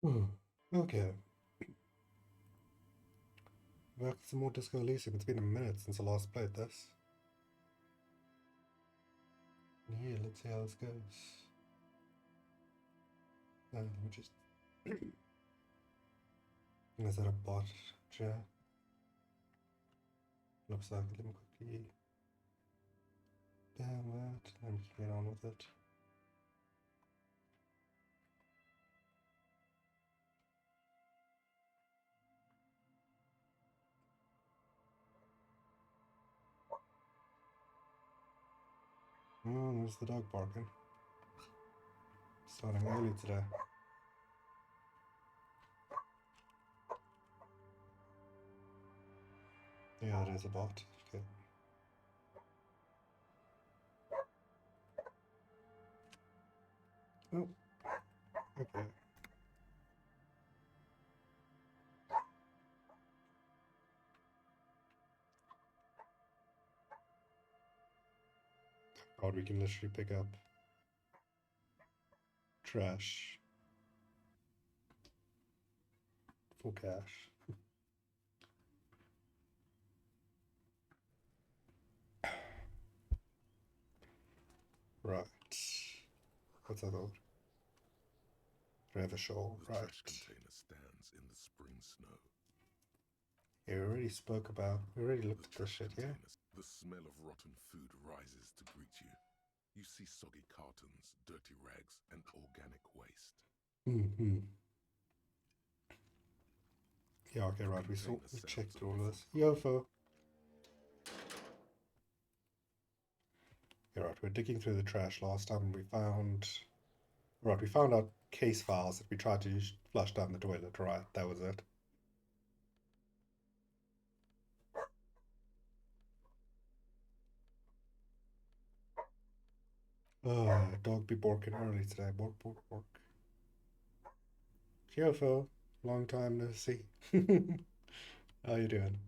Okay. Back to some more Disco Elysium. It's been a minute since I last played this. Yeah, let's see how this goes. Let me just... Is that a bot chat? Looks like it. Let me quickly... Damn it. Let me get on with it. Oh, there's the dog barking. Starting early today. Yeah, that is a bot. Okay. Oh, okay. God, we can literally pick up trash for cash. Right. What's that about? Forever show. The Right. trash container stands in the spring snow. Yeah, we already spoke about... We already looked at this shit, yeah? The smell of rotten food rises to greet you. You see soggy cartons, dirty rags, and organic waste. Yeah, okay, right. We checked through all this. Yofo. Yeah, right. We're digging through the trash. Last time we found... Right, we found our case files that we tried to flush down the toilet, right? That was it. Dog be barking early today. Bark, bark, bark. Yofo. Long time no see. How you doing?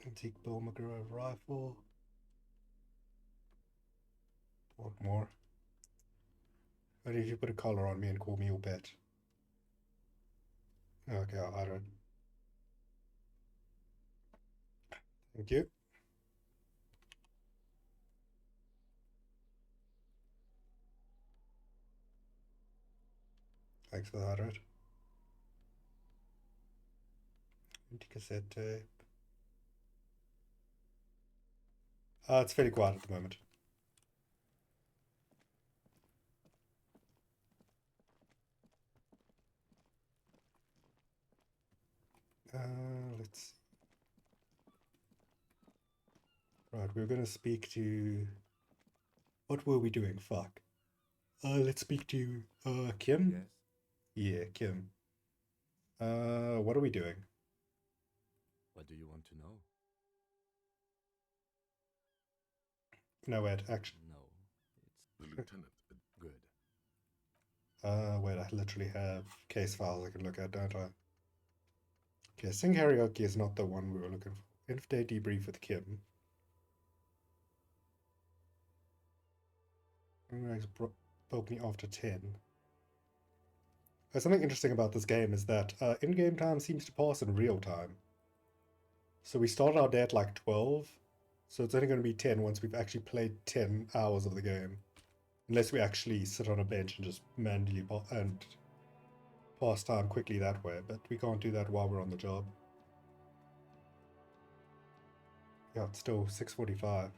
Antique Bill McGraw rifle. What more? Why did you put a collar on me and call me your pet? Okay, I'll hide it. Thank you. Thanks for the hydrate. Empty cassette tape. It's fairly quiet at the moment. Let's see. Right, we're gonna speak to... What were we doing? Fuck. Let's speak to, Kim? Yes? Yeah, Kim. What are we doing? What do you want to know? No, wait, actually... No, The lieutenant. good. Wait, I literally have case files I can look at, don't I? Okay, Sing Karaoke is not the one we were looking for. Inf-day debrief with Kim. Broke me after 10. Something interesting about this game is that in-game time seems to pass in real time. So we started our day at like 12, so it's only going to be 10 once we've actually played 10 hours of the game. Unless we actually sit on a bench and just manually and pass time quickly that way, but we can't do that while we're on the job. Yeah, it's still 6:45.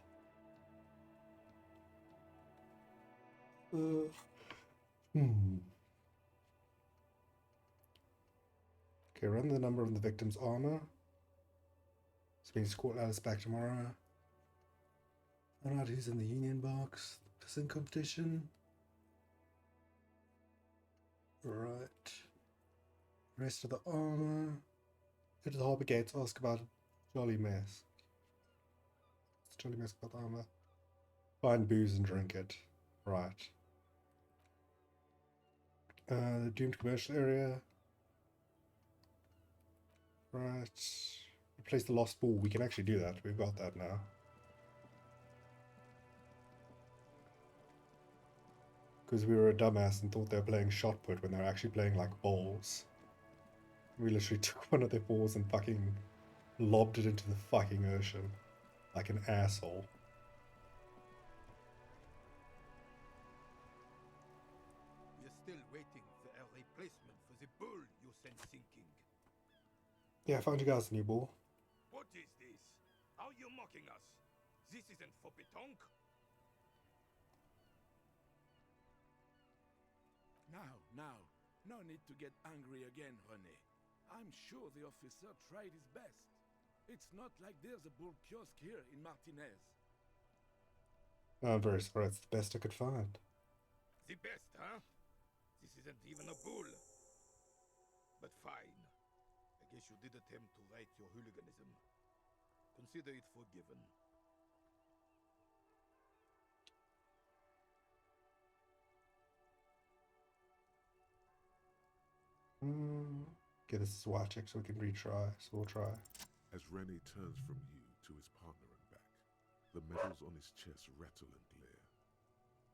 Okay, run the number on the victim's armor. So we need to call Alice back tomorrow. Find out who's in the union box. Pissing competition. Right. Rest of the armor. Go to the harbor gates, ask about Jolly Mess. It's Jolly Mess about the armor. Find booze and drink it. Right. The doomed commercial area. Right. Replace the lost ball. We can actually do that. We've got that now. Because we were a dumbass and thought they were playing shot put when they were actually playing like balls. We literally took one of their balls and fucking lobbed it into the fucking ocean. Like an asshole. We're still waiting for a replacement for the bull you sent sinking. Yeah, I found you guys a new ball. What is this? Are you mocking us? This isn't for pétanque. Now. No need to get angry again, René. I'm sure the officer tried his best. It's not like there's a bull kiosk here in Martinez. I'm very sorry, it's the best I could find. The best, huh? This isn't even a bull. But fine. I guess you did attempt to right your hooliganism. Consider it forgiven. Okay, this is white check so we can retry, so we'll try. As René turns from you to his partner and back, the medals on his chest rattle and glare.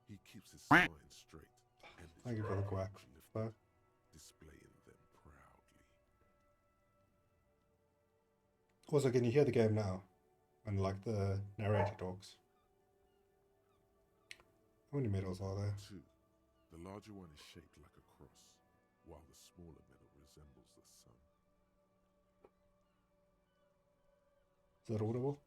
He keeps his spine straight and his Thank you for the quack. lifted, displaying them proudly. Also, can you hear the game now? When like the narrator talks. How many medals are there? 2. The larger one is shaped like a cross, while the smaller medal resembles the sun. Is that audible?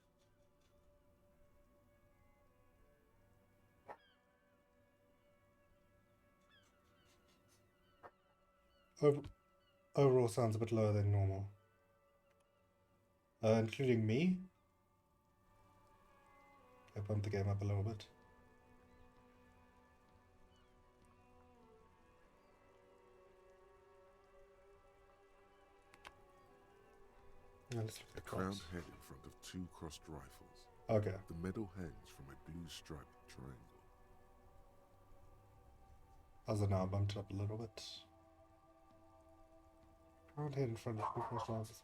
Overall sounds a bit lower than normal. Including me? I bumped the game up a little bit. Yeah, let's look at the Crowned cross. head in front of 2 crossed rifles. Okay. The medal hangs from a blue striped triangle. As I now bumped it up a little bit. Crowned head in front of two crossed rifles.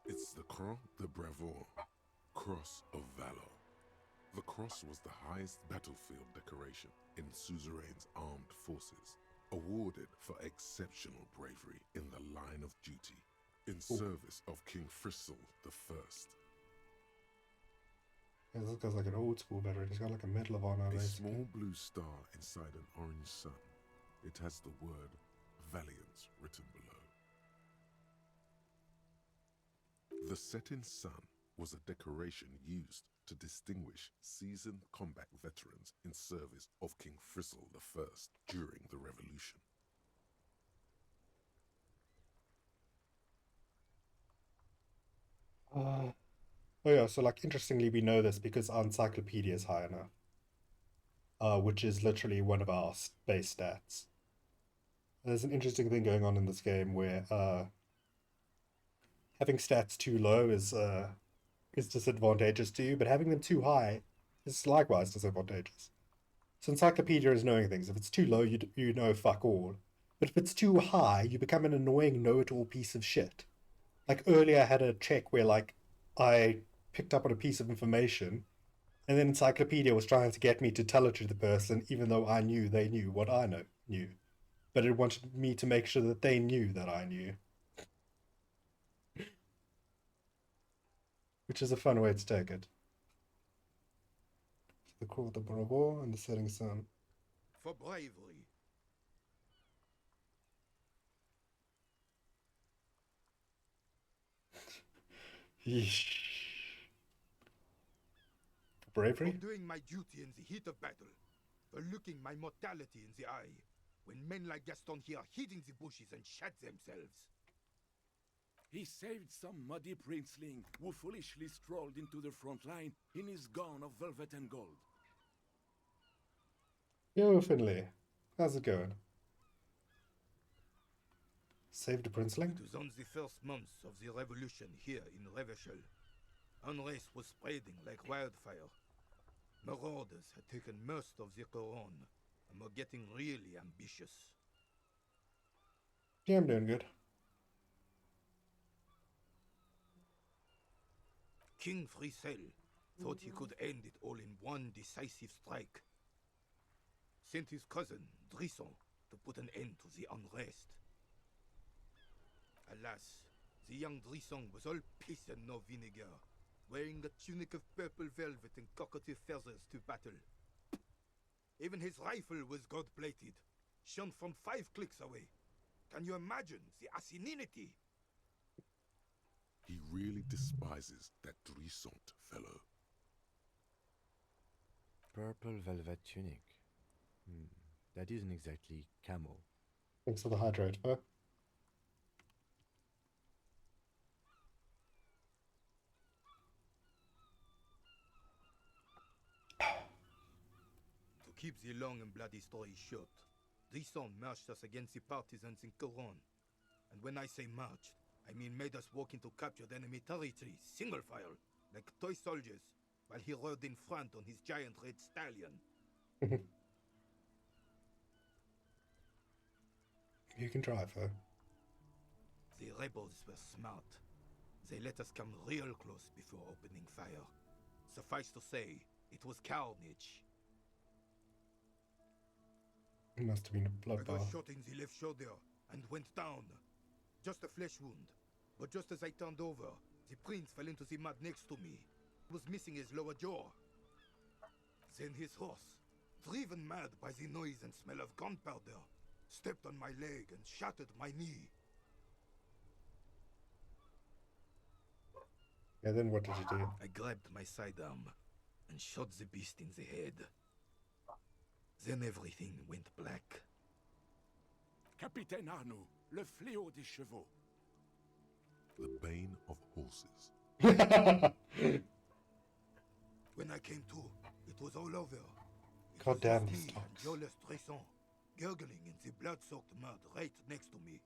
It's the Croix de Bravour, Cross of Valor. The cross was the highest battlefield decoration in Suzerain's armed forces, awarded for exceptional bravery in the line of duty, in service of King Frizzle the First. Yeah, this guy's like an old school veteran. He's got like a Medal of Honor. A Basically. small blue star inside an orange sun. It has the word Valiance written below. The setting sun was a decoration used to distinguish seasoned combat veterans in service of King Frizzle the First during the Revolution. Oh yeah, so like interestingly we know this because our encyclopedia is high enough. Which is literally one of our base stats. There's an interesting thing going on in this game where having stats too low is disadvantageous to you, but having them too high is likewise disadvantageous. So encyclopedia is knowing things. If it's too low, you know fuck all. But if it's too high, you become an annoying know-it-all piece of shit. Like earlier I had a check where like I picked up on a piece of information and then encyclopedia was trying to get me to tell it to the person even though I knew they knew what I knew. But it wanted me to make sure that they knew that I knew. Which is a fun way to take it. The Court of Bravo and the Setting Sun. For bravery. Yeesh. For For bravery? doing my duty in the heat of battle. For looking my mortality in the eye. When men like Gaston here hid in the bushes and shat themselves. He saved some muddy princeling who foolishly strolled into the front line in his gown of velvet and gold. Yo, Finley. How's it going? Saved a princeling? It was on the first months of the revolution here in Revachol. Unrest was spreading like wildfire. Marauders had taken most of the Couronne and were getting really ambitious. Yeah, I'm doing good. King Frizzle thought he could end it all in one decisive strike. sent his cousin, Drisson, to put an end to the unrest. Alas, the young Drisson was all piss and no vinegar, wearing a tunic of purple velvet and cockatiel feathers to battle. Even his rifle was gold-plated, shone from 5 clicks away. Can you imagine the asininity? He really despises that Drissant fellow. Purple velvet tunic. That isn't exactly camo. Thanks for the hydrate, huh? To keep the long and bloody story short, Drisson marched us against the partisans in Coron. And when I say marched, I mean made us walk into captured enemy territory, single file, like toy soldiers, while he rode in front on his giant red stallion. You can drive her. The rebels were smart. They let us come real close before opening fire. Suffice to say, it was carnage. It must have been a I got bloodbath. shot in the left shoulder and went down. Just a flesh wound. But just as I turned over, the prince fell into the mud next to me. He was missing his lower jaw. Then his horse, driven mad by the noise and smell of gunpowder, stepped on my leg and shattered my knee. Yeah, then what did you do? I grabbed my sidearm and shot the beast in the head. Then everything went black. Capitaine Arnoux, le fléau des chevaux. The bane of horses. When I came to, it was all over. It God was damn just these me and dogs. Jolas Tresson, gurgling in the blood-soaked mud right next to me.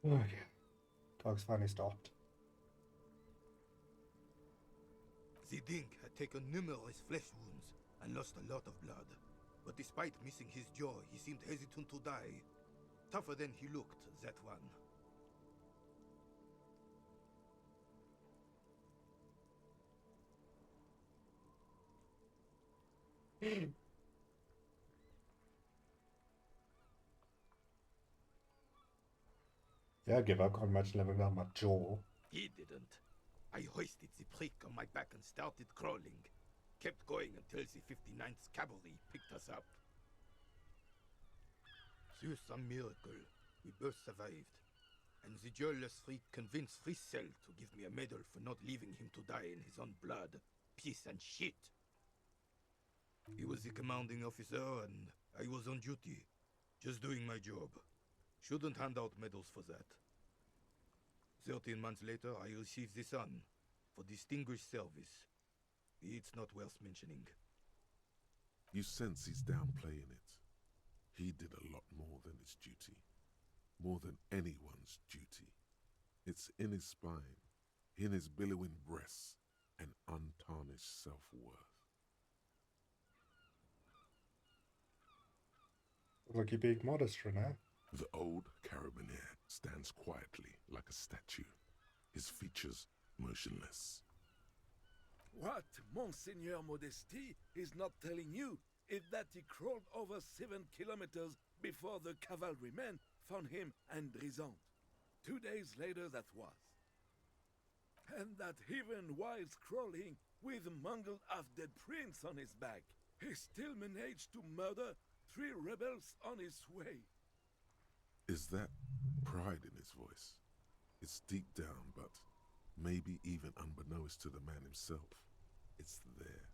Okay. Dogs finally stopped. The Dink had taken numerous flesh wounds and lost a lot of blood. But despite missing his jaw, he seemed hesitant to die. Tougher than he looked, that one. Yeah, I'd give up. Can't imagine living without my jaw. He didn't. I hoisted the prick on my back and started crawling. Kept going until the 59th Cavalry picked us up. Through some miracle, we both survived. And the jailless freak convinced Frissel to give me a medal for not leaving him to die in his own blood, piss and shit. He was the commanding officer and I was on duty, just doing my job. Shouldn't hand out medals for that. 13 months later, I received the Sun for distinguished service. It's not worth mentioning. You sense he's downplaying it. He did a lot more than his duty. More than anyone's duty. It's in his spine, in his billowing breasts, and untarnished self-worth. Looks like you're being modest, Renee. The old carabinier stands quietly like a statue, his features motionless. What Monseigneur Modesty is not telling you is that he crawled over 7 kilometers before the cavalrymen found him and Drisant. 2 days later that was. And that even while crawling with a mangled half-dead prince on his back, he still managed to murder 3 rebels on his way. Is that pride in his voice? It's deep down, but maybe even unbeknownst to the man himself, it's there.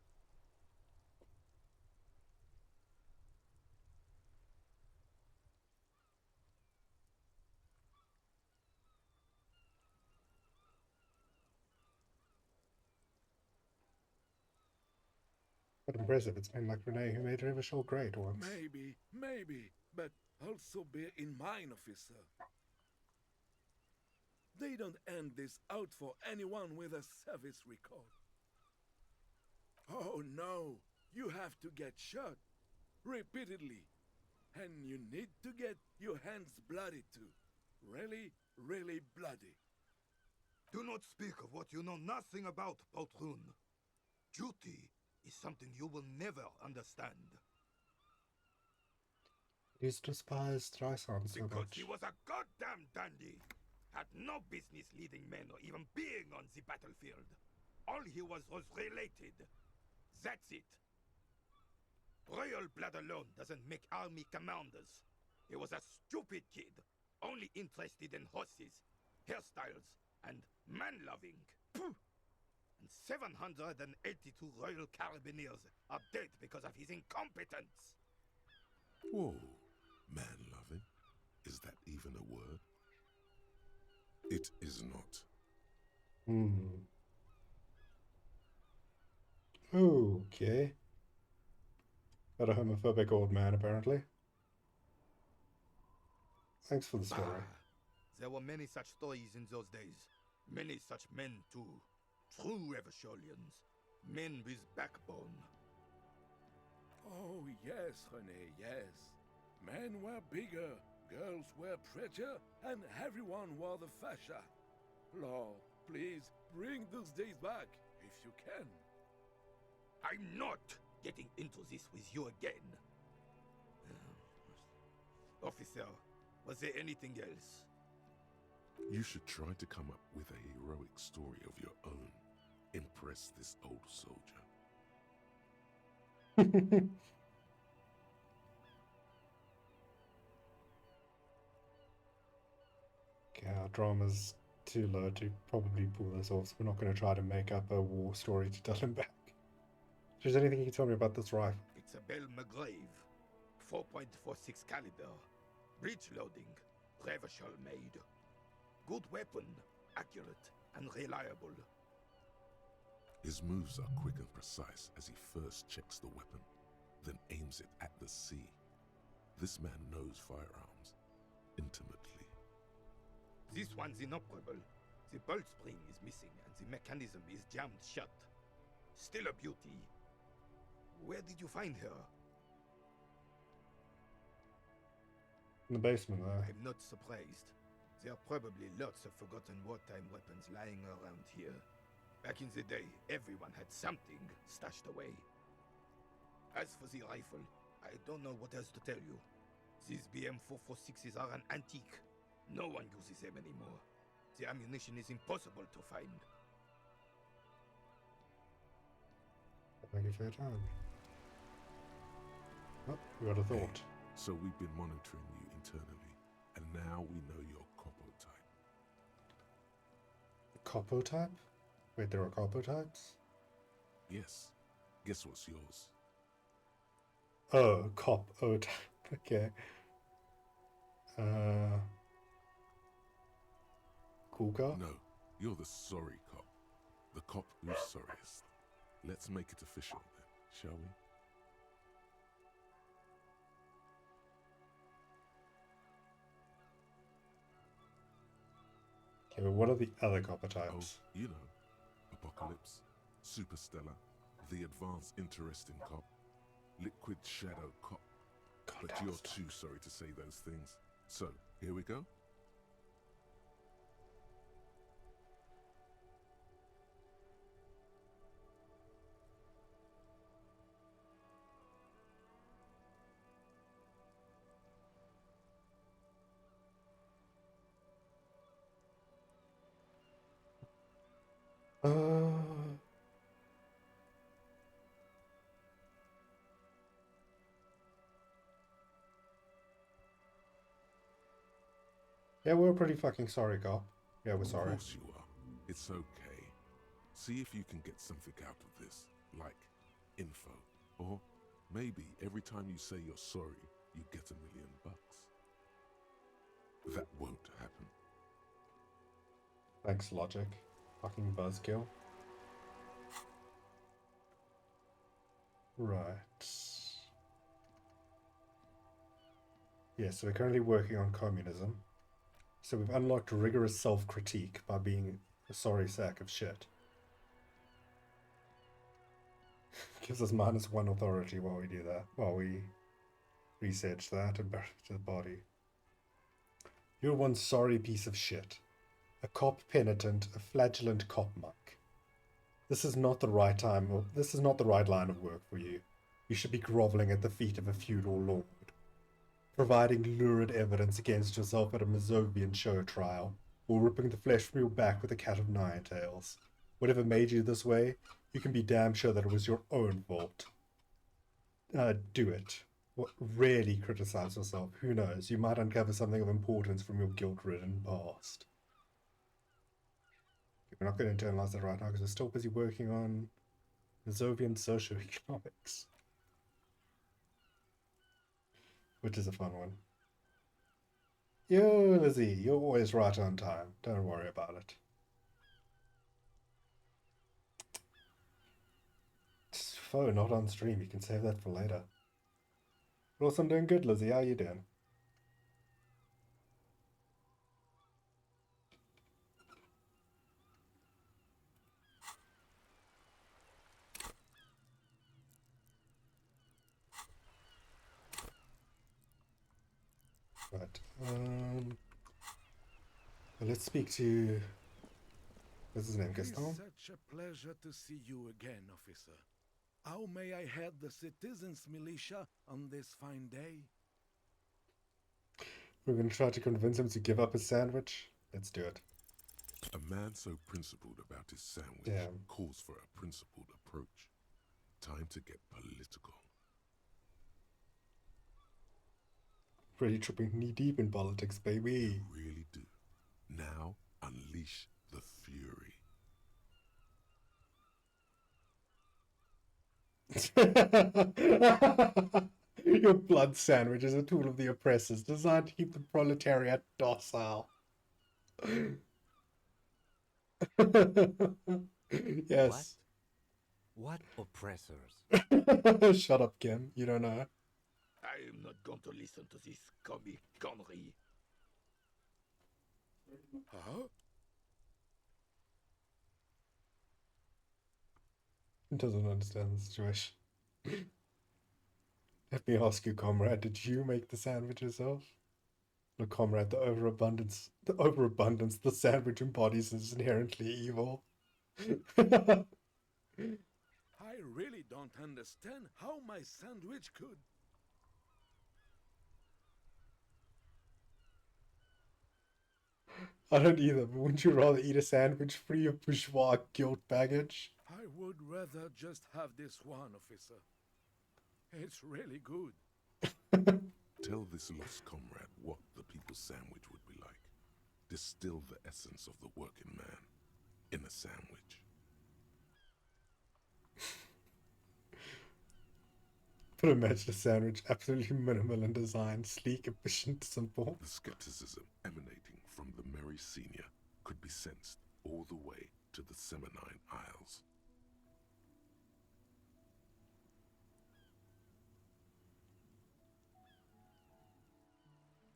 But impressive. It's been like Renee who made Rivershaw great once. Maybe, but also bear in mind, officer. They don't hand this out for anyone with a service record. Oh no, you have to get shot repeatedly. And you need to get your hands bloody too. Really, really bloody. Do not speak of what you know nothing about, Poltroon. Duty is something you will never understand. He's despised Streisand so Because much. he was a goddamn dandy. Had no business leading men or even being on the battlefield. All he was related. That's it. Royal blood alone doesn't make army commanders. He was a stupid kid, only interested in horses, hairstyles, and man-loving. Pooh! And 782 Royal Carabineers are dead because of his incompetence. Whoa, man-loving? Is that even a word? It is not. Okay. Got a homophobic old man, apparently. Thanks for the story. There were many such stories in those days. Many such men, too. True Revacholians. Men with backbone. Oh yes, René, yes. Men were bigger, girls were prettier, and everyone wore the fascia. Lord, please bring those days back, if you can. I'm not getting into this with you again. Officer, was there anything else? You should try to come up with a heroic story of your own. Impress this old soldier. Okay, our drama's too low to probably pull this off, so we're not going to try to make up a war story to tell him back. If there's anything you can tell me about this rifle. It's a Bell McGrave. 4.46 caliber. Breech loading. Revachol made. Good weapon. Accurate and reliable. His moves are quick and precise as he first checks the weapon, then aims it at the sea. This man knows firearms intimately. This one's inoperable. The bolt spring is missing and the mechanism is jammed shut. Still a beauty. Where did you find her? In the basement, there. I'm not surprised. There are probably lots of forgotten wartime weapons lying around here. Back in the day, everyone had something stashed away. As for the rifle, I don't know what else to tell you. These BM-446s are an antique. No one uses them anymore. The ammunition is impossible to find. Thank you for your time. Oh, we got a thought. So we've been monitoring you internally, and now we know your Copo type. Copo type? Wait, there are Copo types? Yes. Guess what's yours? Oh, Copo type. Okay. Kuka? No, you're the sorry cop. The cop who's sorriest. Let's make it official then, shall we? Okay, but what are the other Copo types? Oh, you know, Apocalypse, Superstellar, the advanced interesting cop, Liquid Shadow cop. But you're too sorry to say those things. So, here we go. Yeah, we're pretty fucking sorry, cop. Yeah, we're Of sorry. course you are. It's okay. See if you can get something out of this, like info. Or maybe every time you say you're sorry, you get $1 million. That won't happen. Thanks, Logic. Fucking buzzkill. Right. Yeah, so we're currently working on communism. So we've unlocked rigorous self-critique by being a sorry sack of shit. Gives us -1 authority while we do that, while we research that and bury it to the body. You're one sorry piece of shit. A cop penitent, a flagellant cop muck. This is not the right time, or this is not the right line of work for you. You should be groveling at the feet of a feudal lord, providing lurid evidence against yourself at a Mazovian show trial, or ripping the flesh from your back with a cat of nine tails. Whatever made you this way, you can be damn sure that it was your own fault. Do it. Rarely criticize yourself. Who knows? You might uncover something of importance from your guilt-ridden past. We're not going to internalize that right now because we're still busy working on Mazovian socioeconomics, which is a fun one. Yo, Lizzie, you're always right on time. Don't worry about it. Phone not on stream. You can save that for later. But also, I'm doing good, Lizzie. How you doing? Right. Let's speak to. What's his name? It is Gaston? such a pleasure to see you again, officer. How may I head the citizens' militia on this fine day? We're going to try to convince him to give up his sandwich. Let's do it. A man so principled about his sandwich Damn. calls for a principled approach. Time to get political. Really tripping knee deep in politics, baby. You really do. Now, unleash the fury. Your blood sandwich is a tool of the oppressors, designed to keep the proletariat docile. Yes. What oppressors? Shut up, Kim. You don't know. I am not going to listen to this comic connery. Huh? He doesn't understand the situation. Let me ask you, comrade, did you make the sandwich yourself? No, comrade, the overabundance the sandwich embodies is inherently evil. I really don't understand how my sandwich could. I don't either, but wouldn't you rather eat a sandwich free of bourgeois guilt baggage? I would rather just have this one, officer. It's really good. Tell this lost comrade what the people's sandwich would be like. Distill the essence of the working man in a sandwich. But imagine a sandwich absolutely minimal in design, sleek, efficient, simple. The skepticism emanating from the merry senior could be sensed all the way to the Seminine Isles.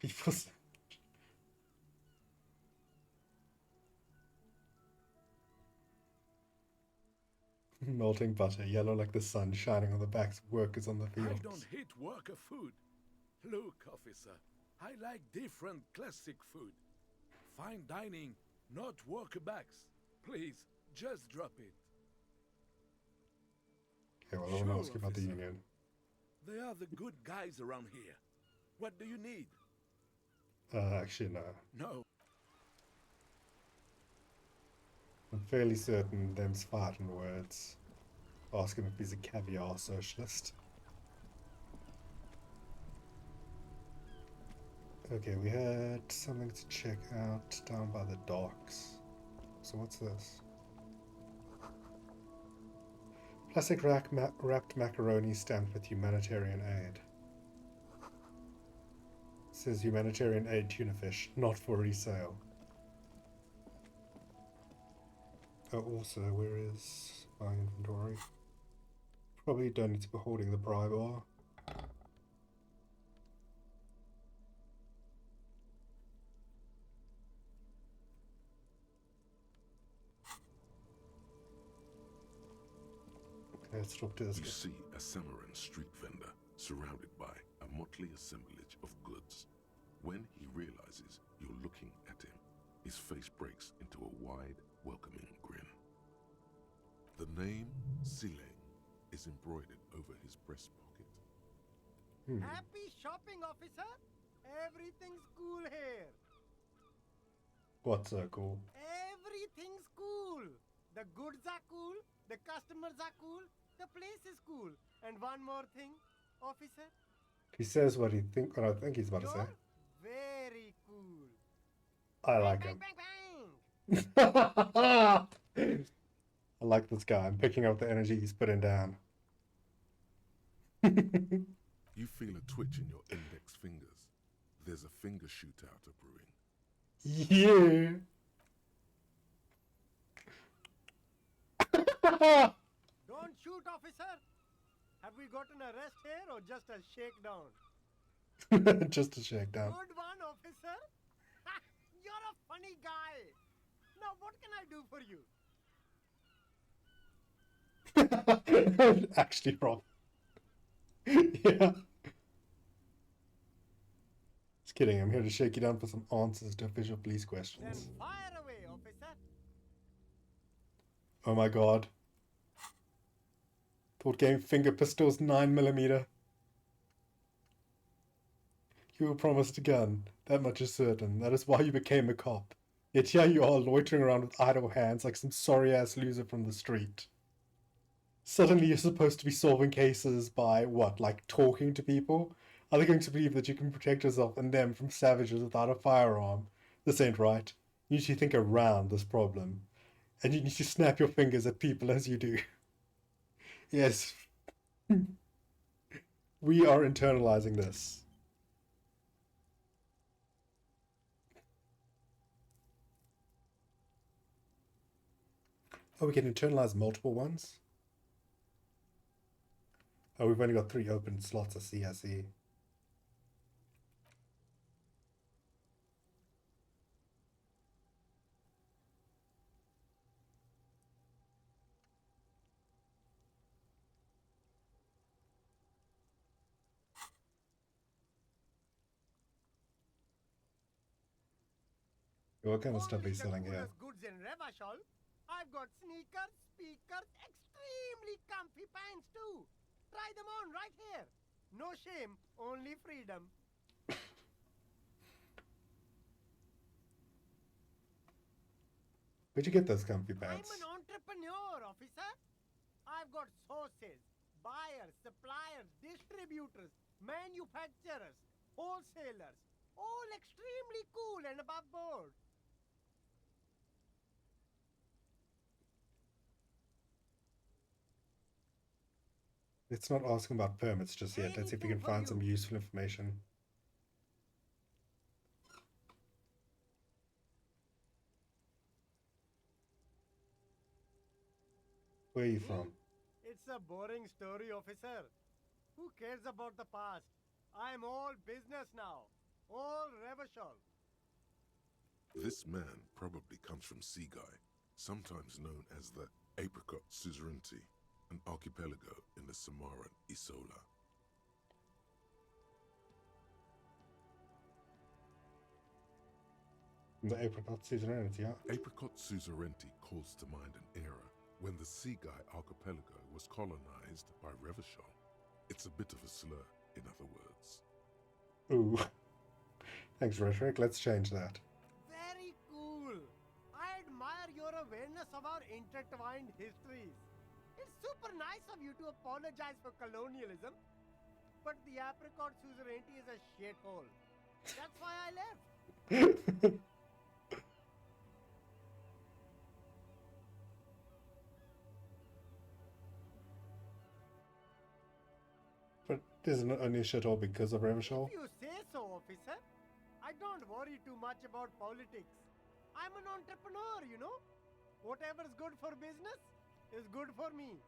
People's melting butter, yellow like the sun, shining on the backs of workers on the I fields. don't hate worker food. Look, officer, I like different classic food. Fine dining, not worker backs. Please, just drop it. Okay, well, I want to Sure, ask you about the officer. union. They are the good guys around here. What do you need? Actually, no. No. I'm fairly certain them's fighting words. Ask him if he's a caviar socialist. Okay, we had something to check out down by the docks. So what's this? Plastic wrapped macaroni stamped with humanitarian aid. It says humanitarian aid tuna fish, not for resale. Oh, also, where is my inventory? Probably don't need to be holding the pry bar. Let's talk to this You guy. see a Samaran street vendor surrounded by a motley assemblage of goods. When he realizes you're looking at him, his face breaks into a wide, welcoming grin. The name Sileng is embroidered over his breast pocket. Happy shopping, officer. Everything's cool here. What's so cool? Everything's cool. The goods are cool. The customers are cool. The place is cool. And one more thing, officer. He says what I think he's about to say. You're very cool. I like Bang, him. bang, bang, bang. I like this guy. I'm picking up the energy he's putting down. You feel a twitch in your index fingers. There's a finger shootout brewing. Yeah. Don't shoot, officer. Have we got an arrest here or just a shakedown? Just a shakedown. Good one, officer. Ha, you're a funny guy. Now, what can I do for you? Actually, Rob. Yeah. Just kidding. I'm here to shake you down for some answers to official police Then questions. fire away, officer. Oh my god. Thought game finger pistols 9mm. You were promised a gun. That much is certain. That is why you became a cop. Yet here you are loitering around with idle hands like some sorry-ass loser from the street. Suddenly you're supposed to be solving cases by, what, like talking to people? Are they going to believe that you can protect yourself and them from savages without a firearm? This ain't right. You need to think around this problem. And you need to snap your fingers at people as you do. Yes. We are internalizing this. Oh, we can internalize multiple ones? Oh, we've only got 3 open slots. I see. What kind of stuff are you Only the selling here? coolest goods in Revachol. I've got sneakers, speakers, extremely comfy pants too. Try them on right here. No shame, only freedom. Where'd you get those comfy pants? I'm an entrepreneur, officer. I've got sources, buyers, suppliers, distributors, manufacturers, wholesalers, all extremely cool and above board. Let's not ask him about permits just yet. Let's see if we can Anything for find some you. useful information. Where are you from? It's a boring story, officer. Who cares about the past? I'm all business now. All Revachol. This man probably comes from Seaguy, sometimes known as the Apricot Suzerainty, an archipelago in the Samaran Isola. The apricot suzerainty, yeah? Apricot Suzerainty calls to mind an era when the Seaguy archipelago was colonized by Revachol. It's a bit of a slur, in other words. Ooh. Thanks, Rhetoric. Let's change that. Very cool. I admire your awareness of our intertwined histories. It's super nice of you to apologize for colonialism. But the apricot suzerainty is a shithole. That's why I left. But isn't it only a shithole because of Revachol? If you say so, officer. I don't worry too much about politics. I'm an entrepreneur, you know. Whatever's good for business is good for me.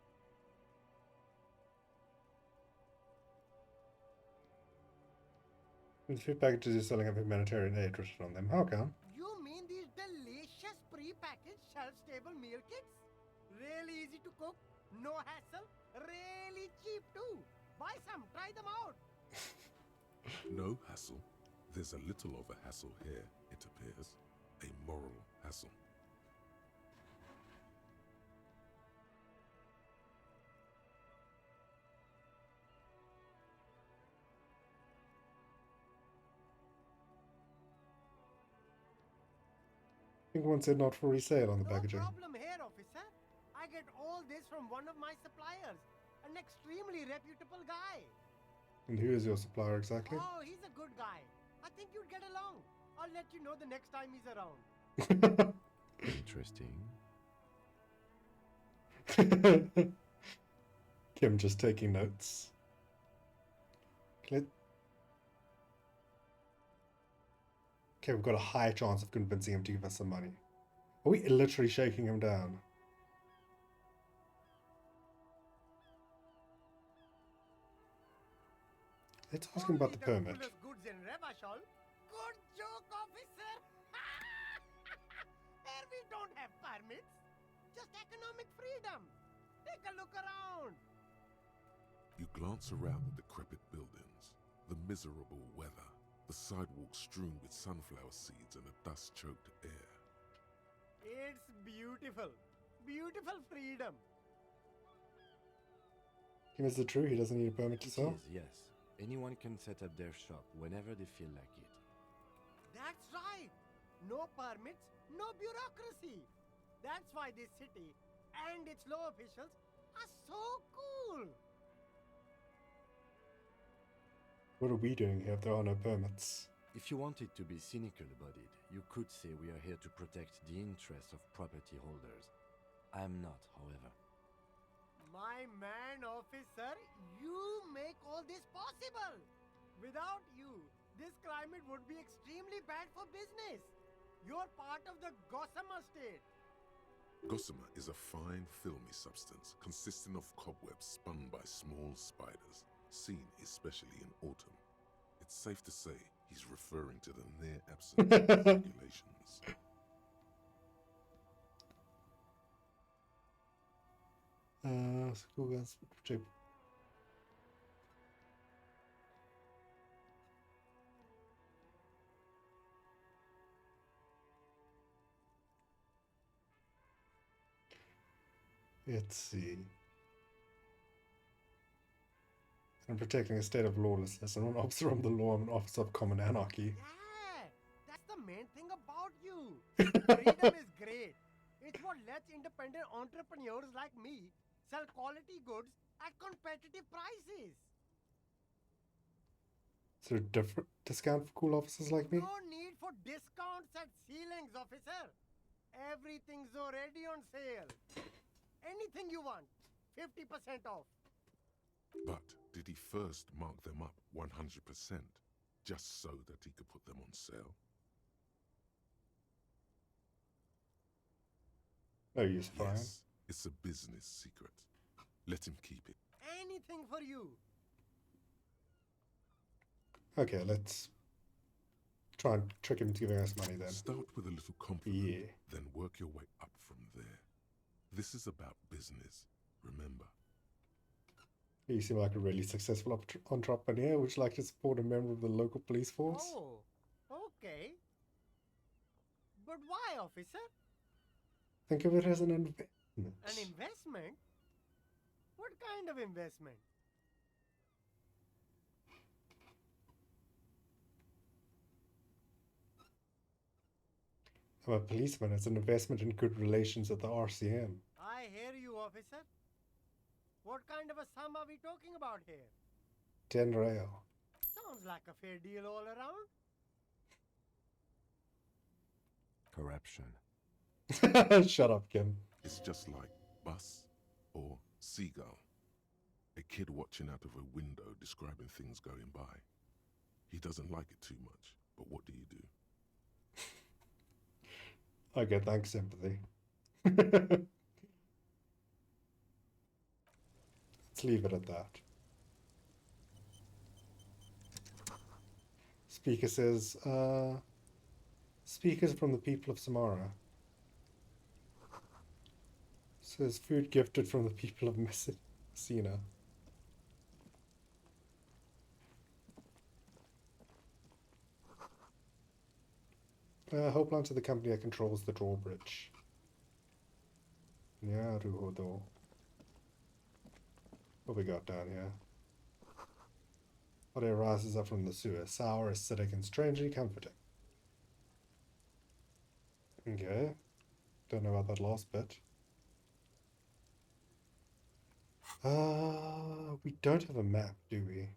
The food packages you're selling have humanitarian aid written on them. How come? You mean these delicious pre-packaged shelf-stable meal kits? Really easy to cook, no hassle, Buy some, try them out. No hassle. There's a little of a hassle here, it appears. A moral hassle. I think one said not for resale on the No packaging. problem here, officer. I get all this from one of my suppliers, an extremely reputable guy. And who is your supplier exactly? Oh, he's a good guy. I think you'd get along. I'll let you know the next time he's around. Interesting. Kim just taking notes. Okay, we've got a high chance of convincing him to give us some money. Are we literally shaking him down? Let's ask him about the Only permit. coolest goods in Revachol. Good joke, officer. Here we don't have permits. Just economic freedom. Take a look around. You glance around the decrepit buildings, the miserable weather, the sidewalks strewn with sunflower seeds and a dust-choked air. It's beautiful. Beautiful freedom. Kim, is it true he doesn't need a permit to It sell? is, yes. Anyone can set up their shop whenever they feel like it. That's right. No permits, no bureaucracy. That's why this city and its law officials are so cool. What are we doing here if there are no permits? If you wanted to be cynical about it, you could say we are here to protect the interests of property holders. I'm not, however. My man, officer, you make all this possible. Without you, this climate would be extremely bad for business. You're part of the Gossamer state. Gossamer is a fine, filmy substance consisting of cobwebs spun by small spiders, seen especially in autumn. It's safe to say he's referring to the near absence of regulations. School guns check. Let's see. I'm protecting a state of lawlessness. I'm not an officer of the law, I'm an officer of common anarchy. Yeah, that's the main thing about you. Freedom is great. It's what lets independent entrepreneurs like me sell quality goods at competitive prices. Is there a different discount for cool officers like me? No need for discounts at ceilings, officer. Everything's already on sale. Anything you want, 50% off. But did he first mark them up 100%, just so that he could put them on sale? No use, fine. Yes, it's a business secret. Let him keep it. Anything for you. Okay, let's try and trick him into giving us money then. Start with a little compliment, Yeah. then work your way up from there. This is about business, remember. You seem like a really successful entrepreneur. Would you like to support a member of the local police force? Oh, okay. But why, officer? Think of it as an investment. An investment? What kind of investment? I'm a policeman. It's an investment in good relations at the RCM. I hear you, officer. What kind of a sum are we talking about here? 10 real. Sounds like a fair deal all around. Corruption. Shut up, Kim. It's just like bus or seagull. A kid watching out of a window describing things going by. He doesn't like it too much, but what do you do? Okay, thanks, sympathy. Let's leave it at that. Speaker says, speakers from the people of Samara. Says food gifted from the people of Messina. Hold on to the company that controls the drawbridge. Naruhodo. What we got down here? Hot air rises up from the sewer, sour, acidic, and strangely comforting. Okay. Don't know about that last bit. We don't have a map, do we?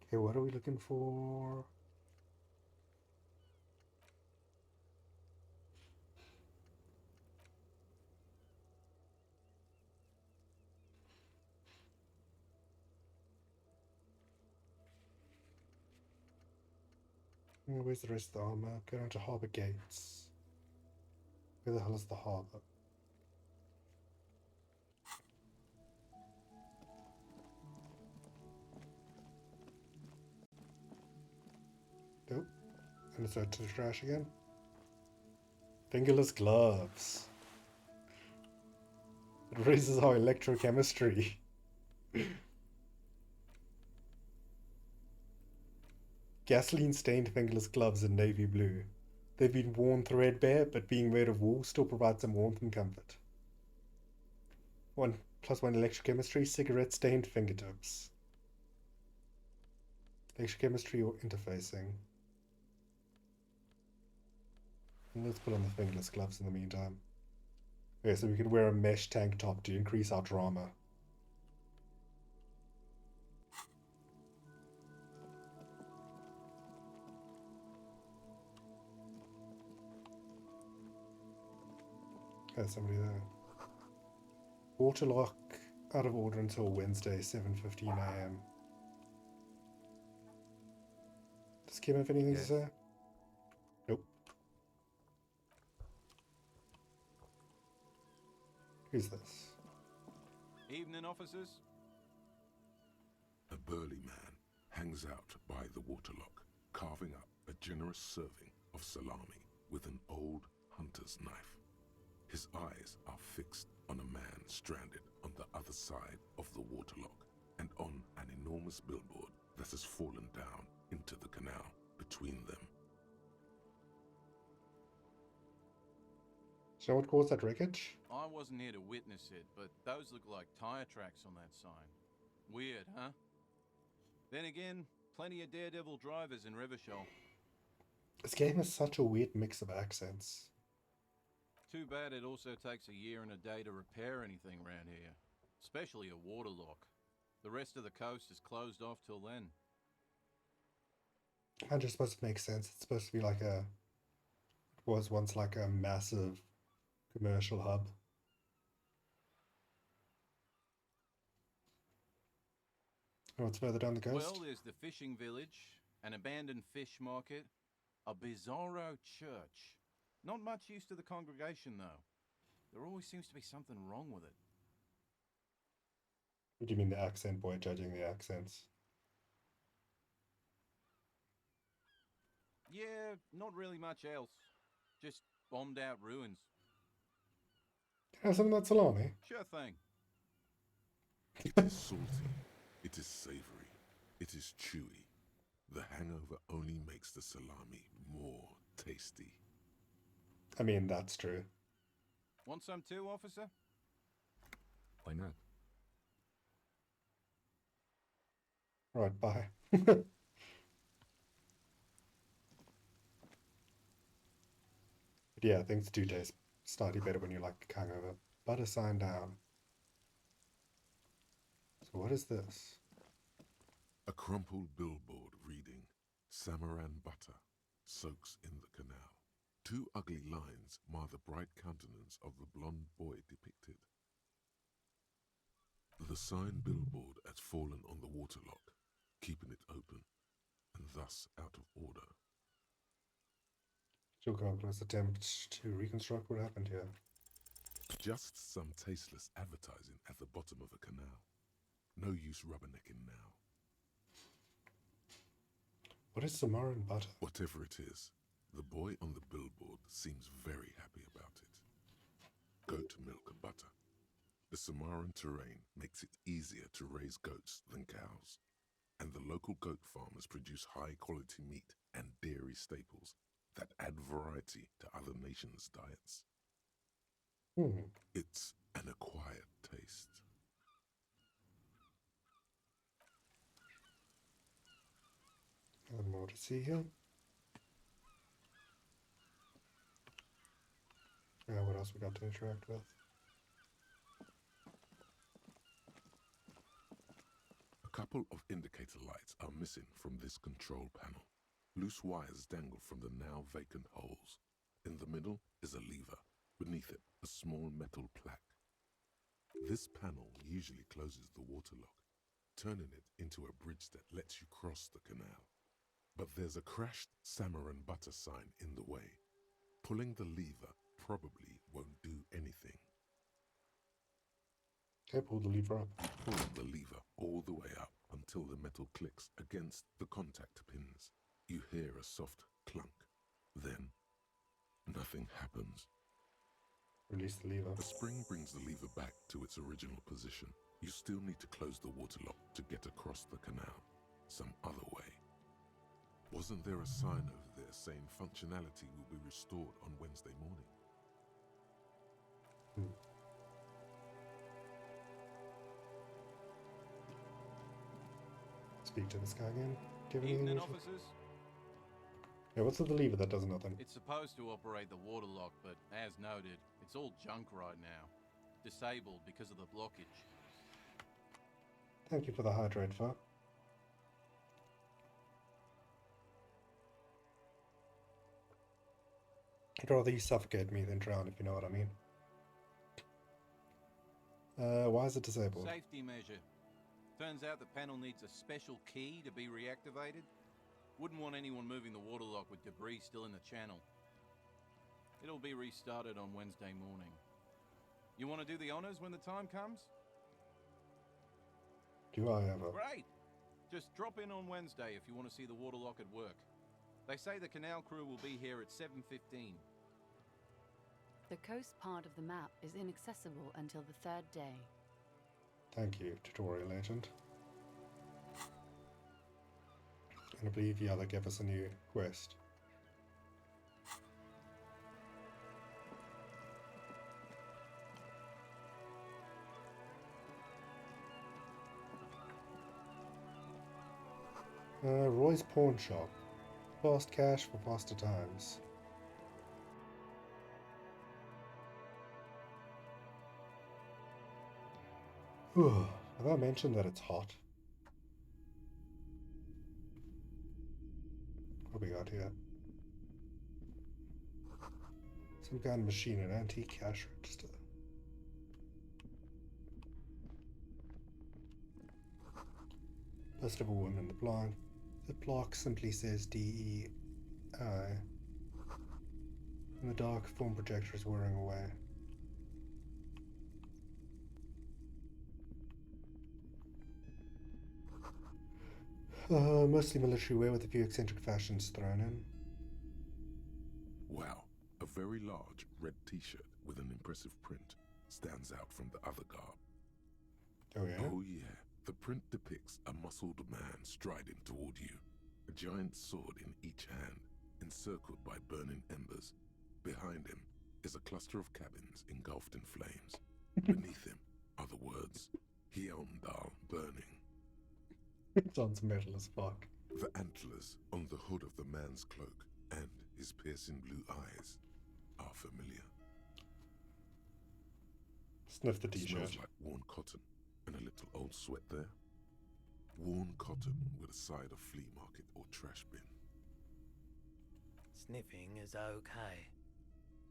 Okay, what are we looking for? Where's the rest of the armor? Go down to Harbour Gates. Where the hell is the harbour? Nope. And it's out to the trash again. Fingerless gloves. It raises our electrochemistry. Gasoline-stained fingerless gloves in navy blue. They've been worn threadbare, but being made of wool still provides some warmth and comfort. 1+1 electrochemistry, cigarette-stained fingertips. Electrochemistry or interfacing. And let's put on the fingerless gloves in the meantime. Okay, so we can wear a mesh tank top to increase our drama. There's somebody there. Waterlock out of order until Wednesday, 7:15 AM. Does Kim have anything to say? Nope. Who's this? Evening, officers. A burly man hangs out by the waterlock, carving up a generous serving of salami with an old hunter's knife. His eyes are fixed on a man stranded on the other side of the waterlock and on an enormous billboard that has fallen down into the canal between them. So what caused that wreckage? I wasn't here to witness it, but those look like tire tracks on that sign. Weird, huh? Then again, plenty of daredevil drivers in Revachol. This game is such a weird mix of accents. Too bad it also takes a year and a day to repair anything around here. Especially a waterlock. The rest of the coast is closed off till then. And it's supposed to make sense. It's supposed to be like it was once like a massive commercial hub. And what's further down the coast? Well, there's the fishing village, an abandoned fish market, a bizarro church. Not much use to the congregation, though. There always seems to be something wrong with it. What do you mean the accent boy judging the accents? Yeah, not really much else. Just bombed out ruins. Can I have some of that salami? Sure thing. It is salty, it is savory, it is chewy. The hangover only makes the salami more tasty. I mean, that's true. Want some too, officer? Why not? Right, bye. But yeah, things do taste slightly better when you like hangover. Butter sign down. So what is this? A crumpled billboard reading, Samaran butter soaks in the canal. Two ugly lines mar the bright countenance of the blonde boy depicted. The sign billboard has fallen on the waterlock, keeping it open, and thus out of order. Let's attempt to reconstruct what happened here. Just some tasteless advertising at the bottom of a canal. No use rubbernecking now. What is Samaran butter? Whatever it is, the boy on the billboard seems very happy about it. Goat milk butter. The Samaran terrain makes it easier to raise goats than cows, and the local goat farmers produce high-quality meat and dairy staples that add variety to other nations' diets. It's an acquired taste. And more to see here. What else we got to interact with? A couple of indicator lights are missing from this control panel. Loose wires dangle from the now vacant holes. In the middle is a lever. Beneath it, a small metal plaque. This panel usually closes the waterlock, turning it into a bridge that lets you cross the canal. But there's a crashed Samaran butter sign in the way. Pulling the lever probably won't do anything. Okay, pull the lever up. Pull the lever all the way up until the metal clicks against the contact pins. You hear a soft clunk. Then, nothing happens. Release the lever. The spring brings the lever back to its original position. You still need to close the waterlock to get across the canal, some other way. Wasn't there a sign over there saying functionality will be restored on Wednesday morning? Speak to this guy again. Give me Evening, any officers. Yeah, what's with the lever that does nothing? It's supposed to operate the water lock, but as noted, it's all junk right now. Disabled because of the blockage. Thank you for the hydrate, Fur. I'd rather you suffocate me than drown, if you know what I mean. Why is it disabled? Safety measure. Turns out the panel needs a special key to be reactivated. Wouldn't want anyone moving the water lock with debris still in the channel. It'll be restarted on Wednesday morning. You want to do the honors when the time comes? Do I ever? Great! Just drop in on Wednesday if you want to see the water lock at work. They say the canal crew will be here at 7:15. The coast part of the map is inaccessible until the third day. Thank you, tutorial agent. And I believe, yeah, they gave us a new quest. Roy's Pawn Shop. Fast cash for faster times. Have I mentioned that it's hot? What we got here? Some kind of machine, an antique cash register. Bust of a woman. The plaque simply says DEI. And the dark phone projector is wearing away. Mostly military wear with a few eccentric fashions thrown in. Wow, a very large red t-shirt with an impressive print stands out from the other garb. Oh yeah? Oh yeah, the print depicts a muscled man striding toward you, a giant sword in each hand, encircled by burning embers. Behind him is a cluster of cabins engulfed in flames. Beneath him are the words, Hyondal burning. It sounds metal as fuck. The antlers on the hood of the man's cloak and his piercing blue eyes are familiar. Sniff the t-shirt. Smells like worn cotton and a little old sweat there. Worn cotton with a side of flea market or trash bin. Sniffing is okay,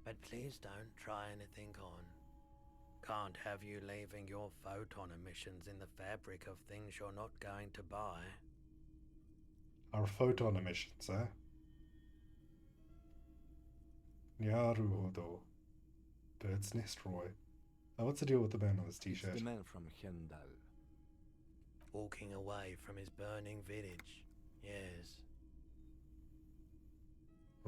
but please don't try anything on. Can't have you leaving your photon emissions in the fabric of things you're not going to buy. Our photon emissions, eh? Nyaruhodo. Bird's Nest Roy. What's the deal with the man on this t-shirt? It's the man from Hyondal. Walking away from his burning village, yes.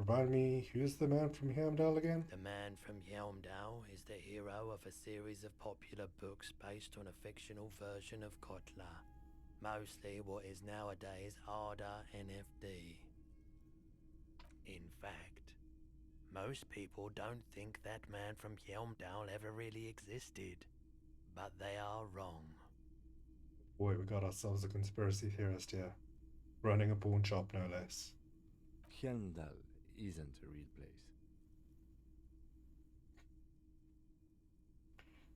Remind me, who's the man from Hamdale again? The man from Yelmdale is the hero of a series of popular books based on a fictional version of Kotla, mostly what is nowadays Arda NFD. In fact, most people don't think that man from Yelmdale ever really existed, but they are wrong. Boy, we got ourselves a conspiracy theorist here. Running a pawn shop, no less. Hyandal isn't a real place.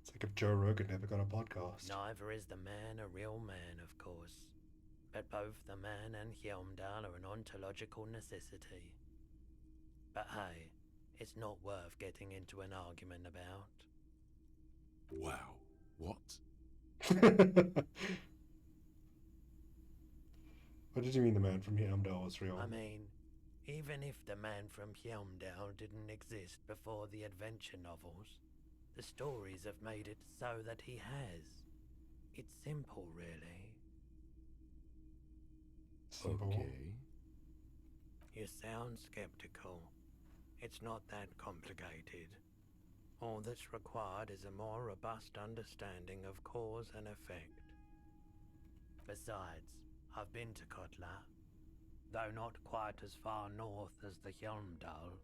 It's like if Joe Rogan never got a podcast. Neither is the man a real man, of course. But both the man and Hjelmdal are an ontological necessity. But hey, it's not worth getting into an argument about. Wow. What? What did you mean the man from Hamdale was real? I mean, even if the man from Hjelmdal didn't exist before the adventure novels, the stories have made it so that he has. It's simple, really. Simple. Okay. You sound skeptical. It's not that complicated. All that's required is a more robust understanding of cause and effect. Besides, I've been to Kotla, though not quite as far north as the Hjelmdal,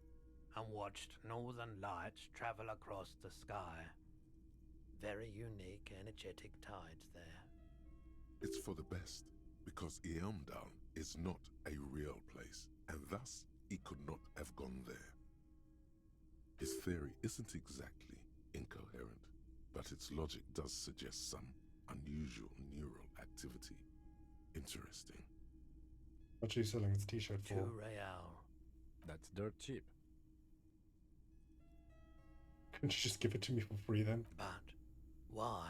and watched northern lights travel across the sky. Very unique, energetic tides there. It's for the best, because Eamdal is not a real place, and thus he could not have gone there. His theory isn't exactly incoherent, but its logic does suggest some unusual neural activity. Interesting. What are you selling this t-shirt for? 2 real. That's dirt cheap. Couldn't you just give it to me for free then? But why?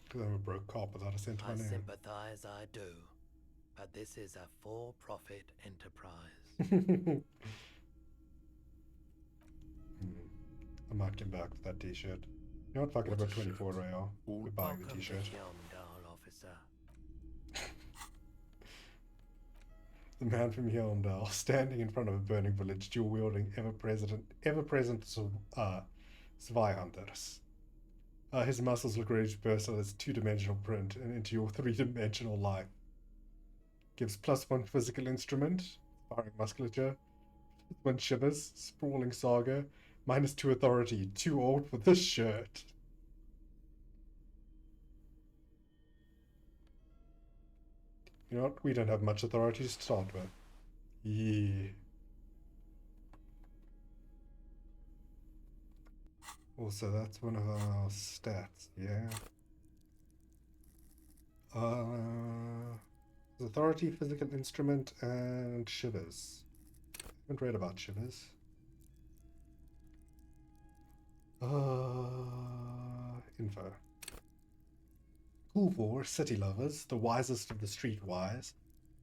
Because I'm a broke cop without a cent to my I name. sympathize, I do. But this is a for-profit enterprise. I might get back with that t-shirt. You know what, fuck it, What about a 24 shirt. real. All We're buying the Welcome to t-shirt. Hjelmdal, officer. The man from Hjelmdal, standing in front of a burning village, dual-wielding, ever-present Spy hunters. His muscles look ready to burst out his two-dimensional print and into your three-dimensional life. Gives +1 physical instrument, firing musculature, +1 shivers, sprawling saga, -2 authority, too old for this shirt. You know what? We don't have much authority to start with. Yeah. Also, that's one of our stats, yeah. Authority, physical instrument, and shivers. Haven't read about shivers. Info. Cool for city lovers, the wisest of the streetwise,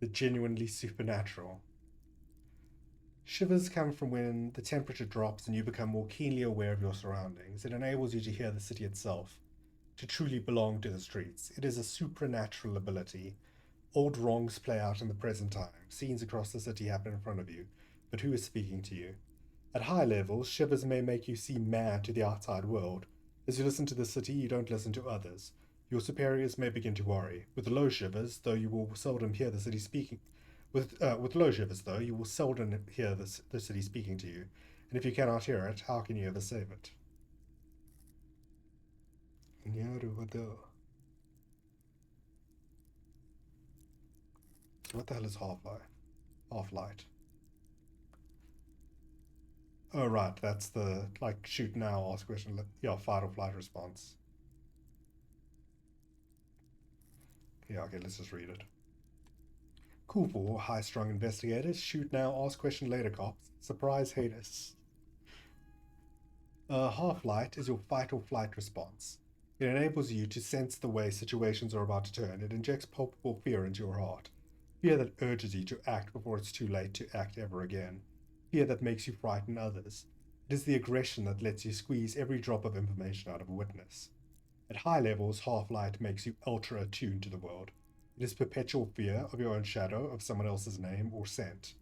the genuinely supernatural. Shivers come from when the temperature drops and you become more keenly aware of your surroundings. It enables you to hear the city itself, to truly belong to the streets. It is a supernatural ability. Old wrongs play out in the present time. Scenes across the city happen in front of you, but who is speaking to you? At high levels, shivers may make you seem mad to the outside world. As you listen to the city, you don't listen to others. Your superiors may begin to worry. With low shivers, though, you will seldom hear the city speaking. With low shivers, though, you will seldom hear the city speaking to you. And if you cannot hear it, how can you ever save it? So what the hell is Half-Life? Half-Light. Oh, right, that's the, like, shoot now, ask question, yeah, fight or flight response. Yeah, okay, let's just read it. Cool for high-strung investigators, shoot now, ask question later cops, surprise haters. Half-Light is your fight or flight response. It enables you to sense the way situations are about to turn. It injects palpable fear into your heart. Fear that urges you to act before it's too late to act ever again. Fear that makes you frighten others. It is the aggression that lets you squeeze every drop of information out of a witness. At high levels, Half-Light makes you ultra-attuned to the world. It is perpetual fear of your own shadow, of someone else's name or scent.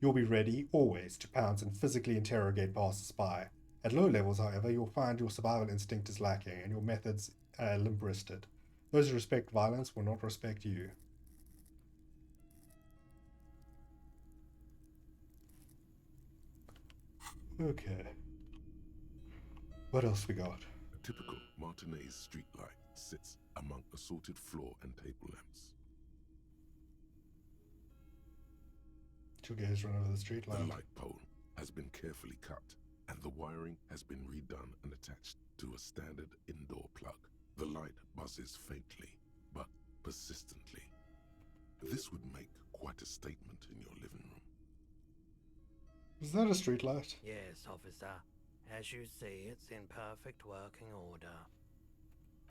You'll be ready, always, to pounce and physically interrogate passers-by. At low levels, however, you'll find your survival instinct is lacking and your methods limp-wristed. Those who respect violence will not respect you. Okay. What else we got? A typical Martinez streetlight sits among assorted floor and table lamps. Two guys run over the street The lamp. light pole has been carefully cut, and the wiring has been redone and attached to a standard indoor plug. The light buzzes faintly, but persistently. This would make quite a statement in your living room. Is that a street light? Yes, officer. As you see, it's in perfect working order.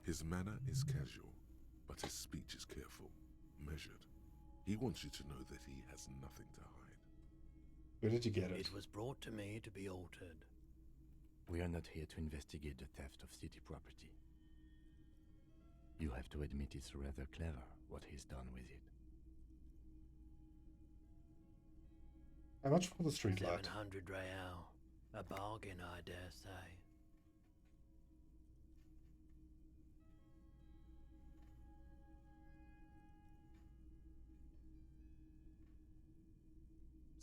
His manner is casual, but his speech is careful, measured. He wants you to know that he has nothing to hide. Where did you get it? It was brought to me to be altered. We are not here to investigate the theft of city property. You have to admit it's rather clever what he's done with it. How much for the street light? 700 real. A bargain, I dare say.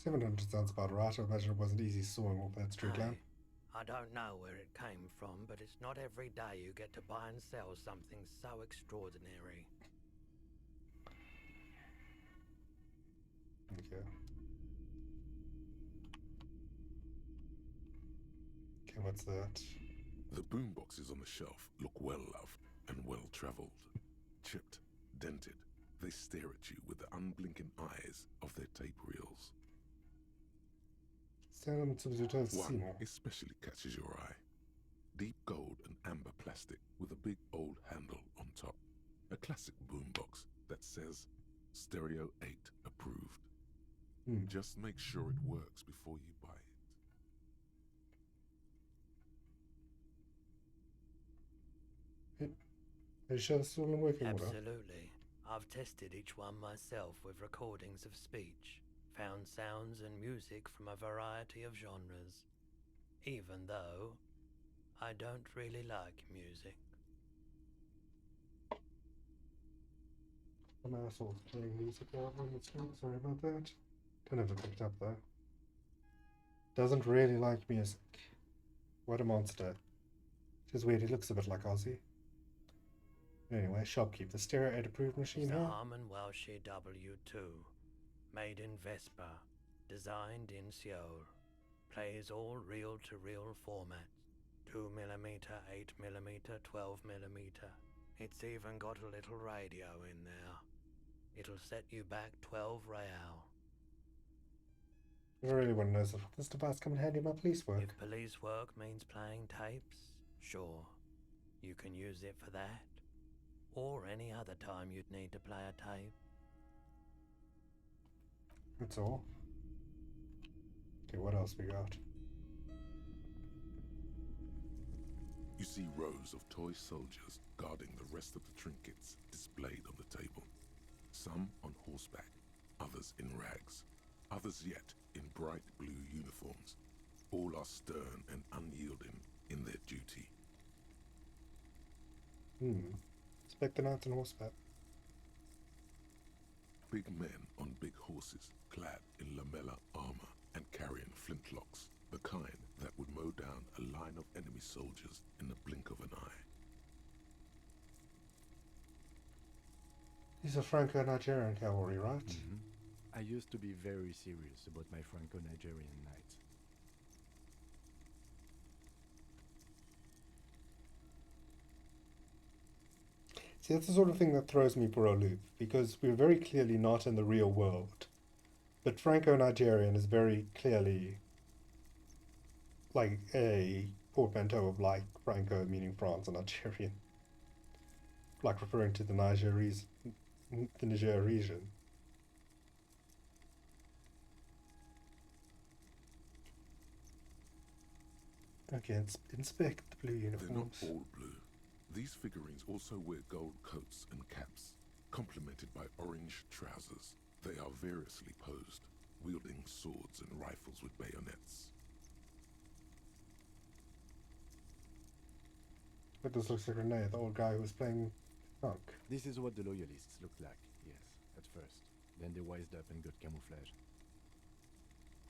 $700 sounds about right. I imagine it wasn't easy sawing off that street lamp. I don't know where it came from, but it's not every day you get to buy and sell something so extraordinary. Thank you. Okay, what's that? The boomboxes on the shelf look well-loved and well-traveled. Chipped, dented, they stare at you with the unblinking eyes of their tape reels. One especially catches your eye. Deep gold and amber plastic with a big old handle on top. A classic boombox that says Stereo 8 approved. Just make sure it works before you buy it. Are you sure it's still in working order? Absolutely. I've tested each one myself with recordings of speech, found sounds and music from a variety of genres, even though I don't really like music. An asshole's playing music out on the screen. Sorry about that. Don't have it picked up though. Doesn't really like music. What a monster. Just weird, he looks a bit like Ozzy. Anyway, shopkeep, the Stereo 8 approved machine It's here. a Harman Welsh W2, made in Vespa, designed in Seoul. Plays all reel-to-reel formats. 2mm, 8mm, 12mm. It's even got a little radio in there. It'll set you back 12 real. I really want to know if this device come in handy in my police work. If police work means playing tapes, sure. You can use it for that. Or any other time you'd need to play a tape. That's all. Okay, what else we got? You see rows of toy soldiers guarding the rest of the trinkets displayed on the table. Some on horseback, others in rags, others yet in bright blue uniforms. All are stern and unyielding in their duty. Spectre knights on horseback. Big men on big horses, clad in lamella armor and carrying flintlocks, the kind that would mow down a line of enemy soldiers in the blink of an eye. These are Franco-Nigerian cavalry, right? I used to be very serious about my Franco-Nigerian knights. See, that's the sort of thing that throws me for a loop, because we're very clearly not in the real world. But Franco-Nigerian is very clearly like a portmanteau of like Franco meaning France and Nigerian. Like referring to the Niger region. Okay, inspect the blue They're not uniforms. all blue. These figurines also wear gold coats and caps. complemented by orange trousers. They are variously posed, wielding swords and rifles with bayonets. But this looks like Renee, the old guy who was playing Monk. This is what the loyalists looked like, yes, at first. Then they wised up and got camouflage.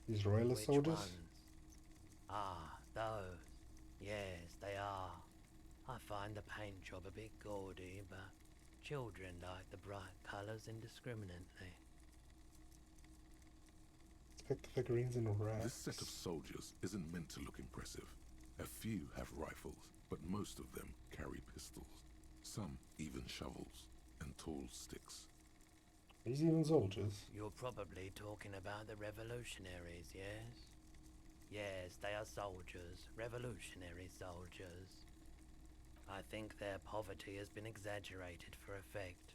These royalist Which soldiers? ones? Ah, those. Yes, they are. I find the paint job a bit gaudy, but children like the bright colours indiscriminately. Let's pick the figurines in racks. This set of soldiers isn't meant to look impressive. A few have rifles, but most of them carry pistols. Some even shovels and tall sticks. These even soldiers? You're probably talking about the revolutionaries, yes? Yes, they are soldiers, revolutionary soldiers. I think their poverty has been exaggerated for effect.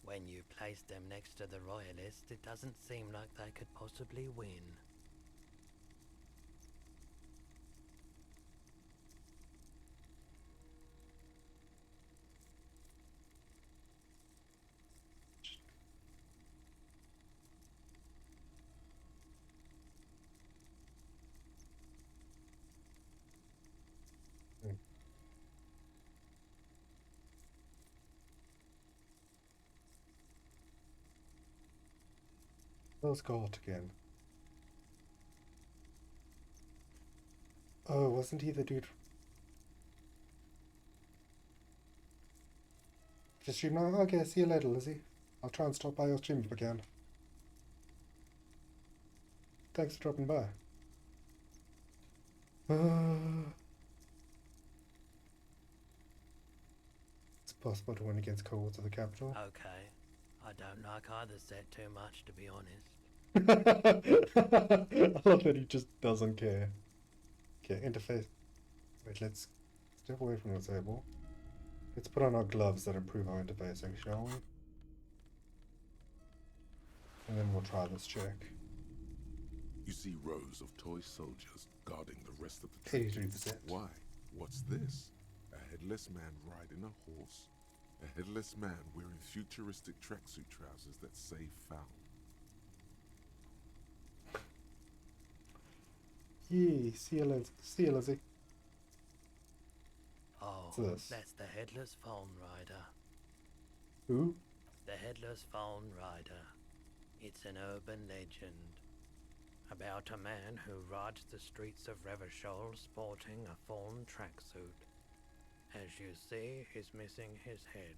When you place them next to the royalists, it doesn't seem like they could possibly win. Let's go out again. Oh, wasn't he the dude? Just stream now? Okay, see you later, Lizzie. I'll try and stop by your stream if I can. Thanks for dropping by. It's possible to win against cohorts of the capital. Okay. I don't like either set too much, to be honest. I love that he just doesn't care. Okay, interface. Wait, let's step away from the table. Let's put on our gloves that improve our interfacing, shall we? And then we'll try this check. You see rows of toy soldiers guarding the rest of the troops. 83%. Why? What's this? A headless man riding a horse? A headless man wearing futuristic tracksuit trousers that say foul. Yee, see you, Lizzie. Oh, What's this? that's the Headless Phone Rider. Who? The Headless Phone Rider. It's an urban legend about a man who rides the streets of Revachol sporting a fawn tracksuit. As you see, he's missing his head.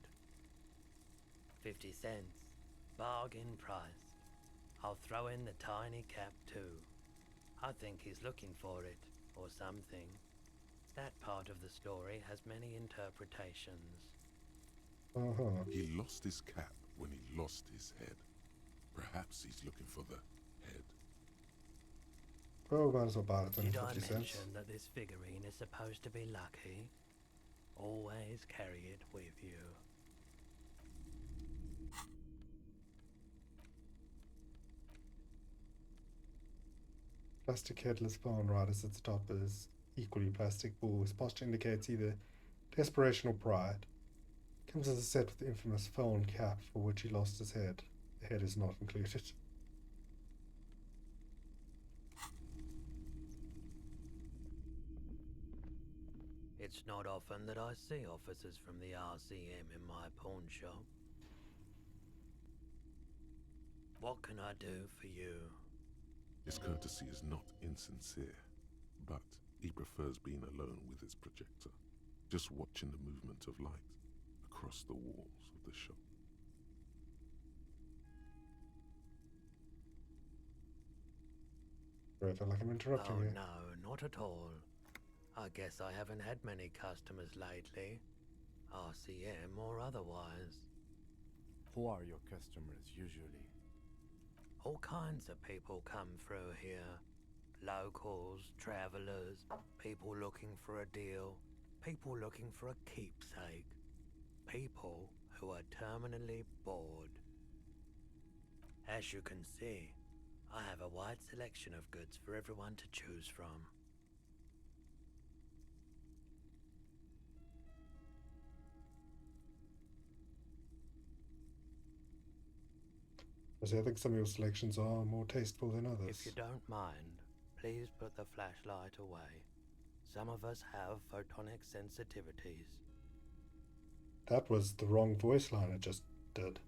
50 cents. Bargain price. I'll throw in the tiny cap too. I think he's looking for it, or something. That part of the story has many interpretations. Uh-huh. He lost his cap when he lost his head. Perhaps he's looking for the head. Well, might as well buy it. It's only Did I 50 cents. mention that this figurine is supposed to be lucky? Always carry it with you. Plastic headless phone riders at the top is equally plastic bull. His posture indicates either desperation or pride. Comes as a set with the infamous phone cap for which he lost his head. The head is not included. It's not often that I see officers from the RCM in my pawn shop. What can I do for you? His courtesy is not insincere, but he prefers being alone with his projector, just watching the movement of light across the walls of the shop. I feel like I'm interrupting Oh you. no, not at all. I guess I haven't had many customers lately. RCM or otherwise. Who are your customers usually? All kinds of people come through here. Locals, travelers, people looking for a deal, people looking for a keepsake, people who are terminally bored. As you can see, I have a wide selection of goods for everyone to choose from. I think some of your selections are more tasteful than others. If you don't mind, please put the flashlight away. Some of us have photonic sensitivities. That was the wrong voice line I just did.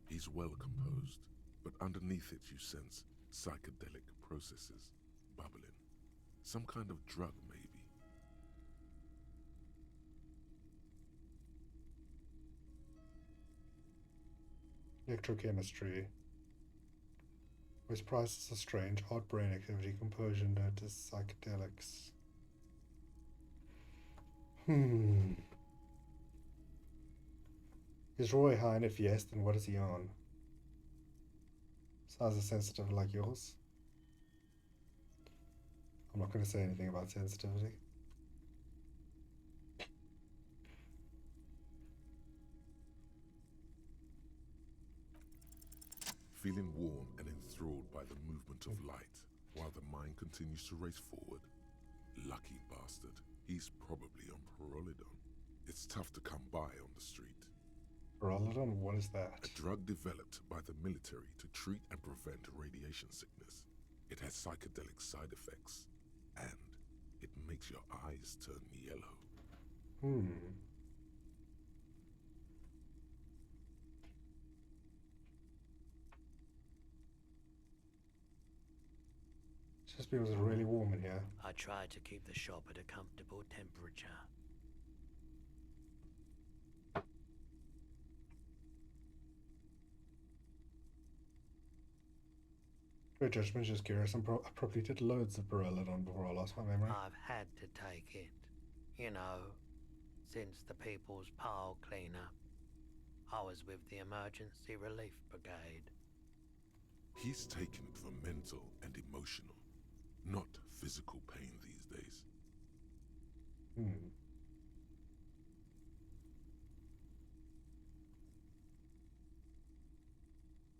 He's well composed, but underneath it you sense psychedelic processes bubbling. Some kind of drug, maybe. Electrochemistry. Voice prices are strange. Odd brain activity. Composure notice. Psychedelics. Is Roy high? And if yes, then what is he on? Size is sensitive like yours. I'm not going to say anything about sensitivity. Feeling warm and enthralled by the movement of light, while the mind continues to race forward. Lucky bastard. He's probably on Pyrrolidon. It's tough to come by on the street. Pyrrolidon? What is that? A drug developed by the military to treat and prevent radiation sickness. It has psychedelic side effects, and it makes your eyes turn yellow. Just because it's really warm in here. I try to keep the shop at a comfortable temperature. Great judgment, just curious. I probably did loads of Pyrrolidon before I lost my memory. I've had to take it. You know, since the People's Pile cleanup. I was with the Emergency Relief Brigade. He's taken it for mental and emotional, not physical pain these days.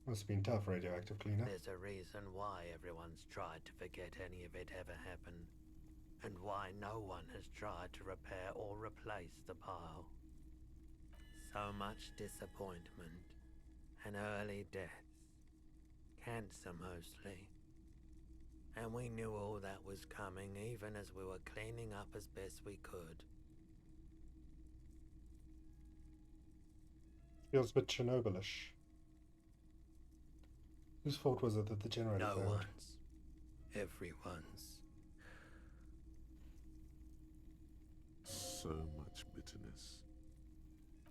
Must have been tough, radioactive cleanup. There's a reason why everyone's tried to forget any of it ever happened, and why no one has tried to repair or replace the pile. So much disappointment, and early deaths. Cancer mostly. And we knew all that was coming even as we were cleaning up as best we could. Feels a bit Chernobylish. Whose fault was it that the generator failed? No one's. Everyone's. So much bitterness.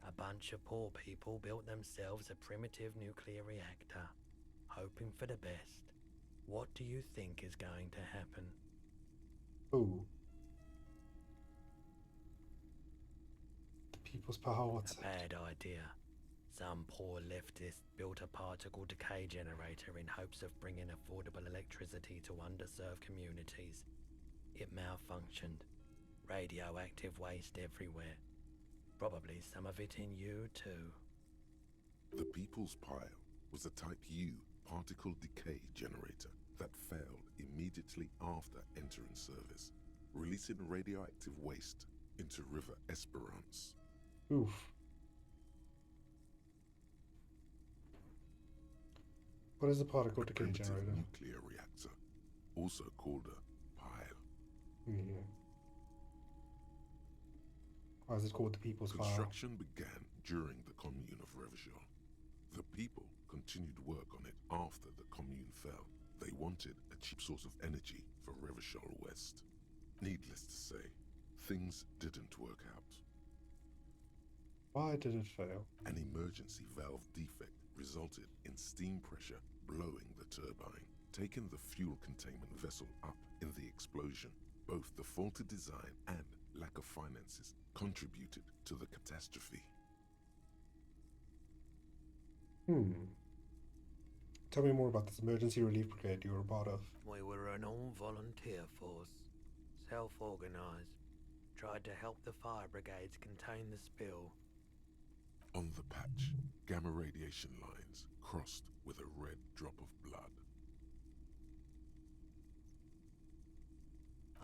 A bunch of poor people built themselves a primitive nuclear reactor, hoping for the best. What do you think is going to happen? Ooh. The People's Power, what's A bad idea. Some poor leftist built a particle decay generator in hopes of bringing affordable electricity to underserved communities. It malfunctioned. Radioactive waste everywhere. Probably some of it in you too. The People's Pile was a Type U particle decay generator that failed immediately after entering service, releasing radioactive waste into River Esperance. Oof. What is a particle decay Primitive generator? nuclear reactor, also called a pile. Yeah. Why is it called the People's Power? Construction began during the Commune of Revachol. The people continued work on it after the Commune fell. They wanted a cheap source of energy for Revachol West. Needless to say, things didn't work out. Why did it fail? An emergency valve defect resulted in steam pressure blowing the turbine, taking the fuel containment vessel up in the explosion. Both the faulty design and lack of finances contributed to the catastrophe. Tell me more about this emergency relief brigade you were a part of. We were an all-volunteer force, self-organized, tried to help the fire brigades contain the spill. On the patch, gamma radiation lines crossed with a red drop of blood.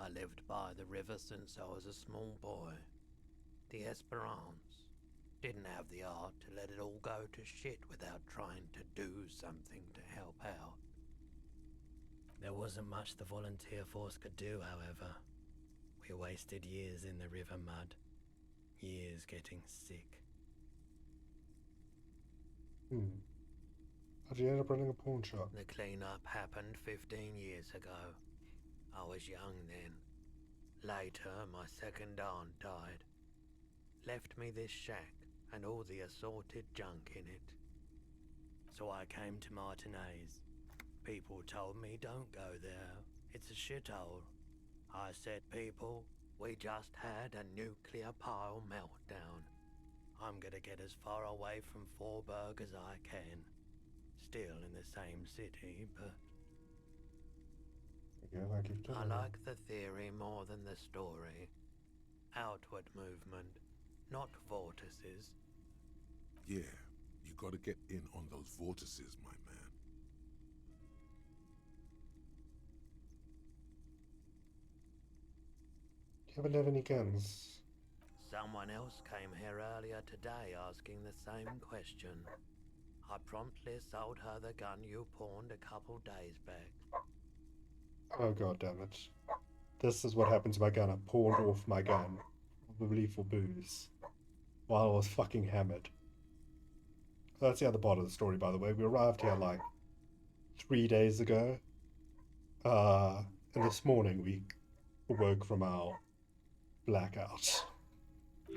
I lived by the river since I was a small boy. The Esperance. Didn't have the heart to let it all go to shit without trying to do something to help out. There wasn't much the volunteer force could do, however. We wasted years in the river mud. Years getting sick. How'd you end up running a pawn shop? The clean-up happened 15 years ago. I was young then. Later, my second aunt died. Left me this shack and all the assorted junk in it. So I came to Martinez. People told me don't go there. It's a shithole. I said, people, we just had a nuclear pile meltdown. I'm gonna get as far away from Forburg as I can. Still in the same city, but... Yeah, like you've I done. like the theory more than the story. Outward movement, not vortices. Yeah, you gotta get in on those vortices, my man. You haven't have any guns. Someone else came here earlier today asking the same question. I promptly sold her the gun you pawned a couple days back. Oh god damn it. This is what happened to my gun. I pawned off my gun. Probably for booze. While I was fucking hammered. That's the other part of the story, by the way. We arrived here like 3 days ago. And this morning we awoke from our blackout.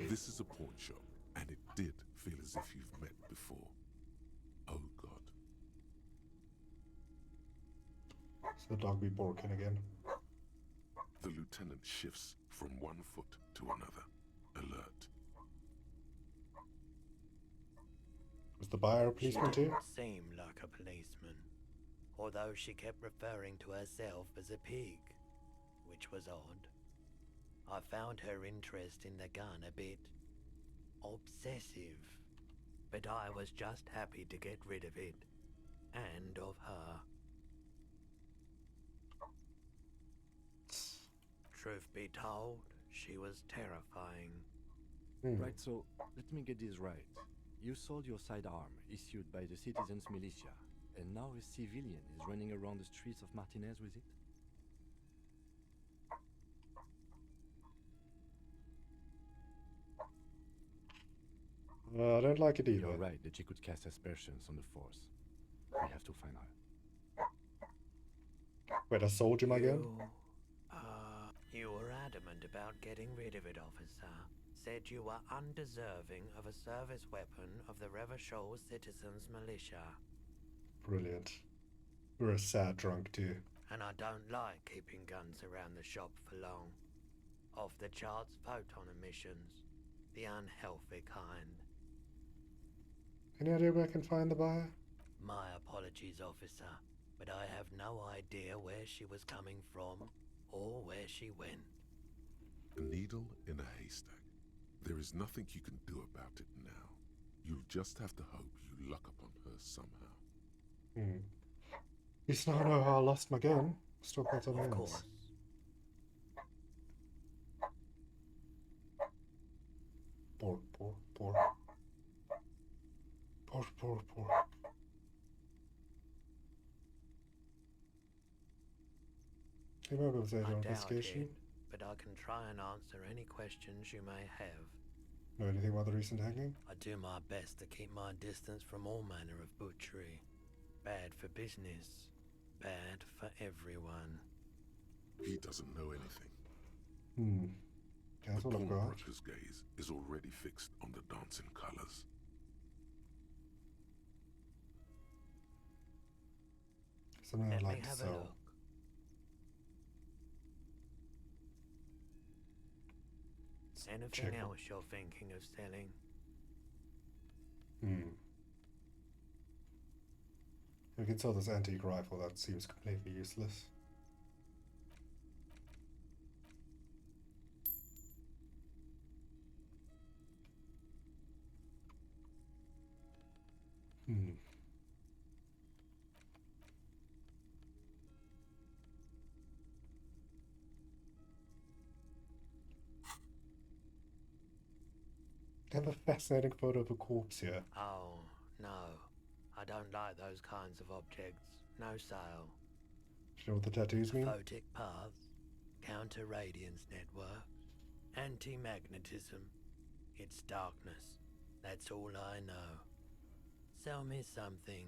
This is a pawn shop, and it did feel as if you've met before. Oh god. It's the dog be barking again. The lieutenant shifts from one foot to another. Alert. Was the buyer a policeman She too? didn't seem like a policeman, although she kept referring to herself as a pig, which was odd. I found her interest in the gun a bit obsessive, but I was just happy to get rid of it, and of her. Truth be told, she was terrifying. Right, so let me get this right. You sold your sidearm, issued by the citizens' militia, and now a civilian is running around the streets of Martinez with it? I don't like it either. You're right that she could cast aspersions on the force. We have to find her. Wait, I sold you my gun? You were adamant about getting rid of it, officer. Said you were undeserving of a service weapon of the Revachol Citizens Militia. Brilliant. We're a sad drunk too. And I don't like keeping guns around the shop for long. Off the charts photon emissions. The unhealthy kind. Any idea where I can find the buyer? My apologies, officer, but I have no idea where she was coming from or where she went. A needle in a haystack. There is nothing you can do about it now. You'll just have to hope you luck upon her somehow. You still don't know how I lost my gun. Still got some Of hands. course. Poor. You might be able to say I your doubt investigation. it, but I can try and answer any questions you may have. Know anything about the recent hanging? I do my best to keep my distance from all manner of butchery. Bad for business. Bad for everyone. He doesn't know anything. That's The what I've got. pawnbroker's gaze is already fixed on the dancing colors. Something I'd Let me like to have a sell. look. Anything Check it. else you're thinking of selling? We can sell this antique rifle. That seems completely useless. I have a fascinating photo of a corpse here. Oh, no. I don't like those kinds of objects. No sale. Do you know what the tattoos mean? Photic paths, counter-radiance networks, anti-magnetism. It's darkness. That's all I know. Sell me something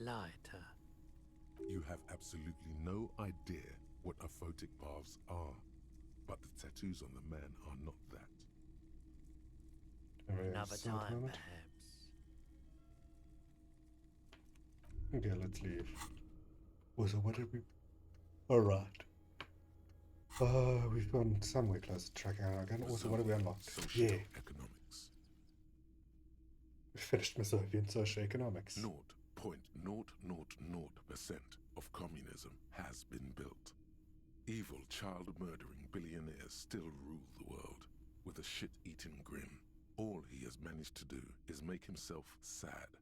lighter. You have absolutely no idea what aphotic paths are, but the tattoos on the man are not that. Another Sell at the time, moment? perhaps. Okay, let's leave. So what did we... Alright. We've gone somewhere close to tracking out again. Also, what have we unlocked? Yeah. Socioeconomics. We finished Masovian socioeconomics. 0.0000% of communism has been built. Evil, child-murdering billionaires still rule the world with a shit-eating grin. All he has managed to do is make himself sad.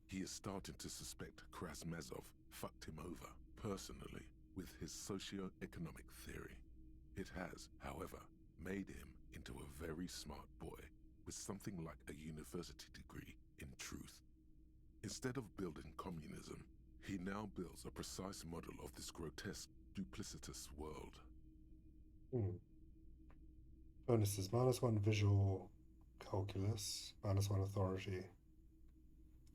He is starting to suspect Krasmazov fucked him over, personally, with his socio-economic theory. It has, however, made him into a very smart boy with something like a university degree in truth. Instead of building communism, he now builds a precise model of this grotesque, duplicitous world. Bonuses: -1 visual calculus, -1 authority.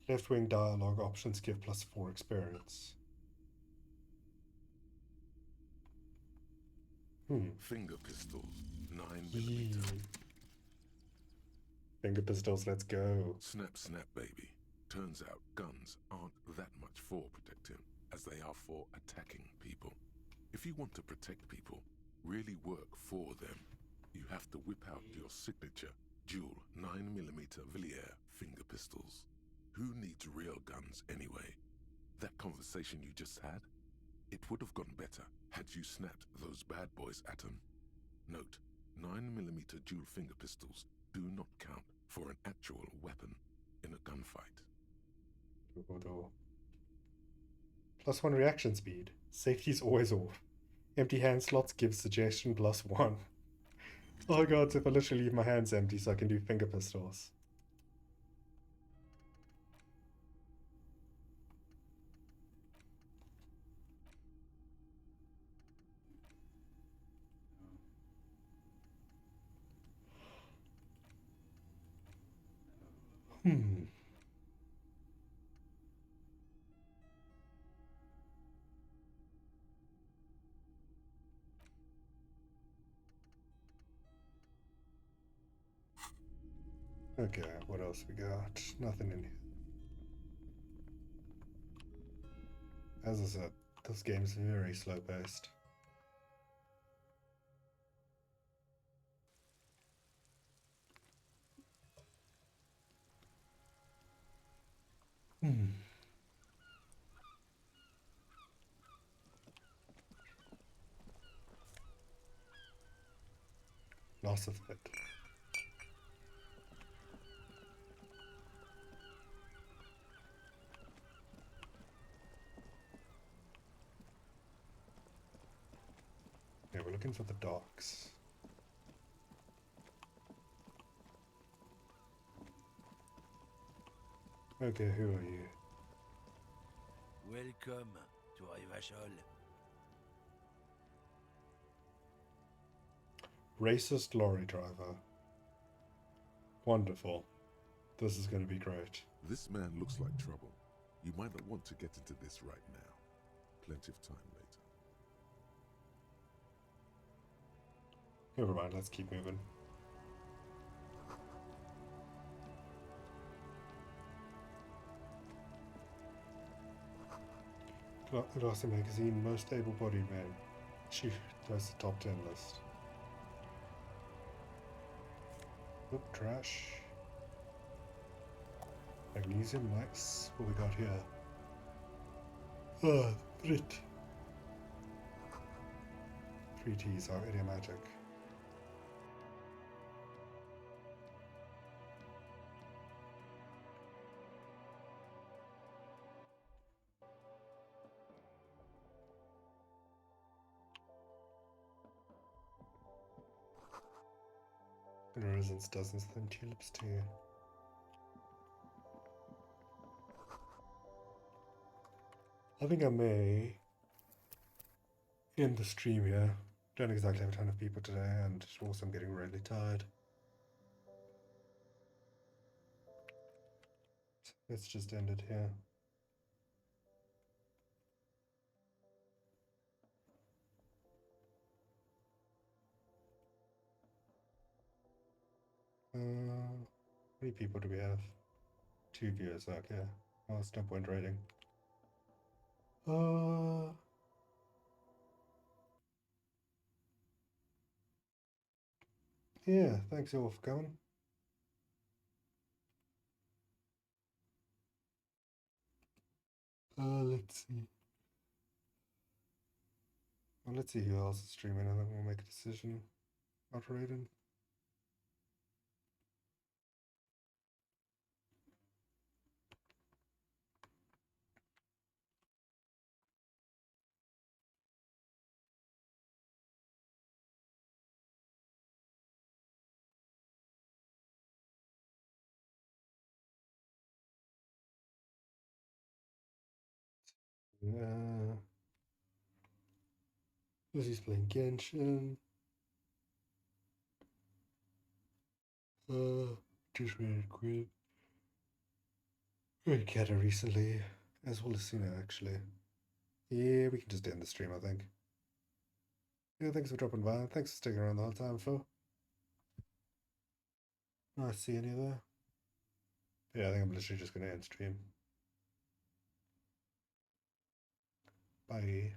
Left-wing dialogue options give +4 experience. Finger pistols, 9mm. Finger pistols, let's go. Snap, snap, baby. Turns out guns aren't that much for protecting as they are for attacking people. If you want to protect people, really work for them, you have to whip out your signature dual 9mm Valor finger pistols. Who needs real guns anyway? That conversation you just had? It would have gone better had you snapped those bad boys at them. Note, 9mm dual finger pistols do not count for an actual weapon in a gunfight. +1 reaction speed. Safety's always off. Empty hand slots give suggestion +1. Oh god, so if I literally leave my hands empty so I can do finger pistols. Okay, what else we got? Nothing in here. As I said, this game's very slow paced. Loss of it. Yeah, we're looking for the docks. Okay, who are you? Welcome to Rivachol. Racist lorry driver. Wonderful. This is going to be great. This man looks like trouble. You might not want to get into this right now. Plenty of time later. Never mind, let's keep moving. Glossy magazine, most able-bodied man. Chief does the top 10 list. Oop, trash. Elysium, nice. What we got here? Brit. 3 T's are idiomatic. Roses, dozens, thin tulips too. I think I may end the stream here. Don't exactly have a ton of people today, and also I'm getting really tired. Let's just end it here. How many people do we have? 2 viewers, okay. Oh, it's no point rating. Yeah, thanks all for coming. Let's see. Well, let's see who else is streaming, and then we'll make a decision about rating. Lucy's playing Genshin. Just ready to quit. Read Kata recently, as well as Suna actually. Yeah, we can just end the stream, I think. Yeah, thanks for dropping by. Thanks for sticking around the whole time, Phil. Nice seeing you there. Yeah, I think I'm literally just going to end stream. Bye.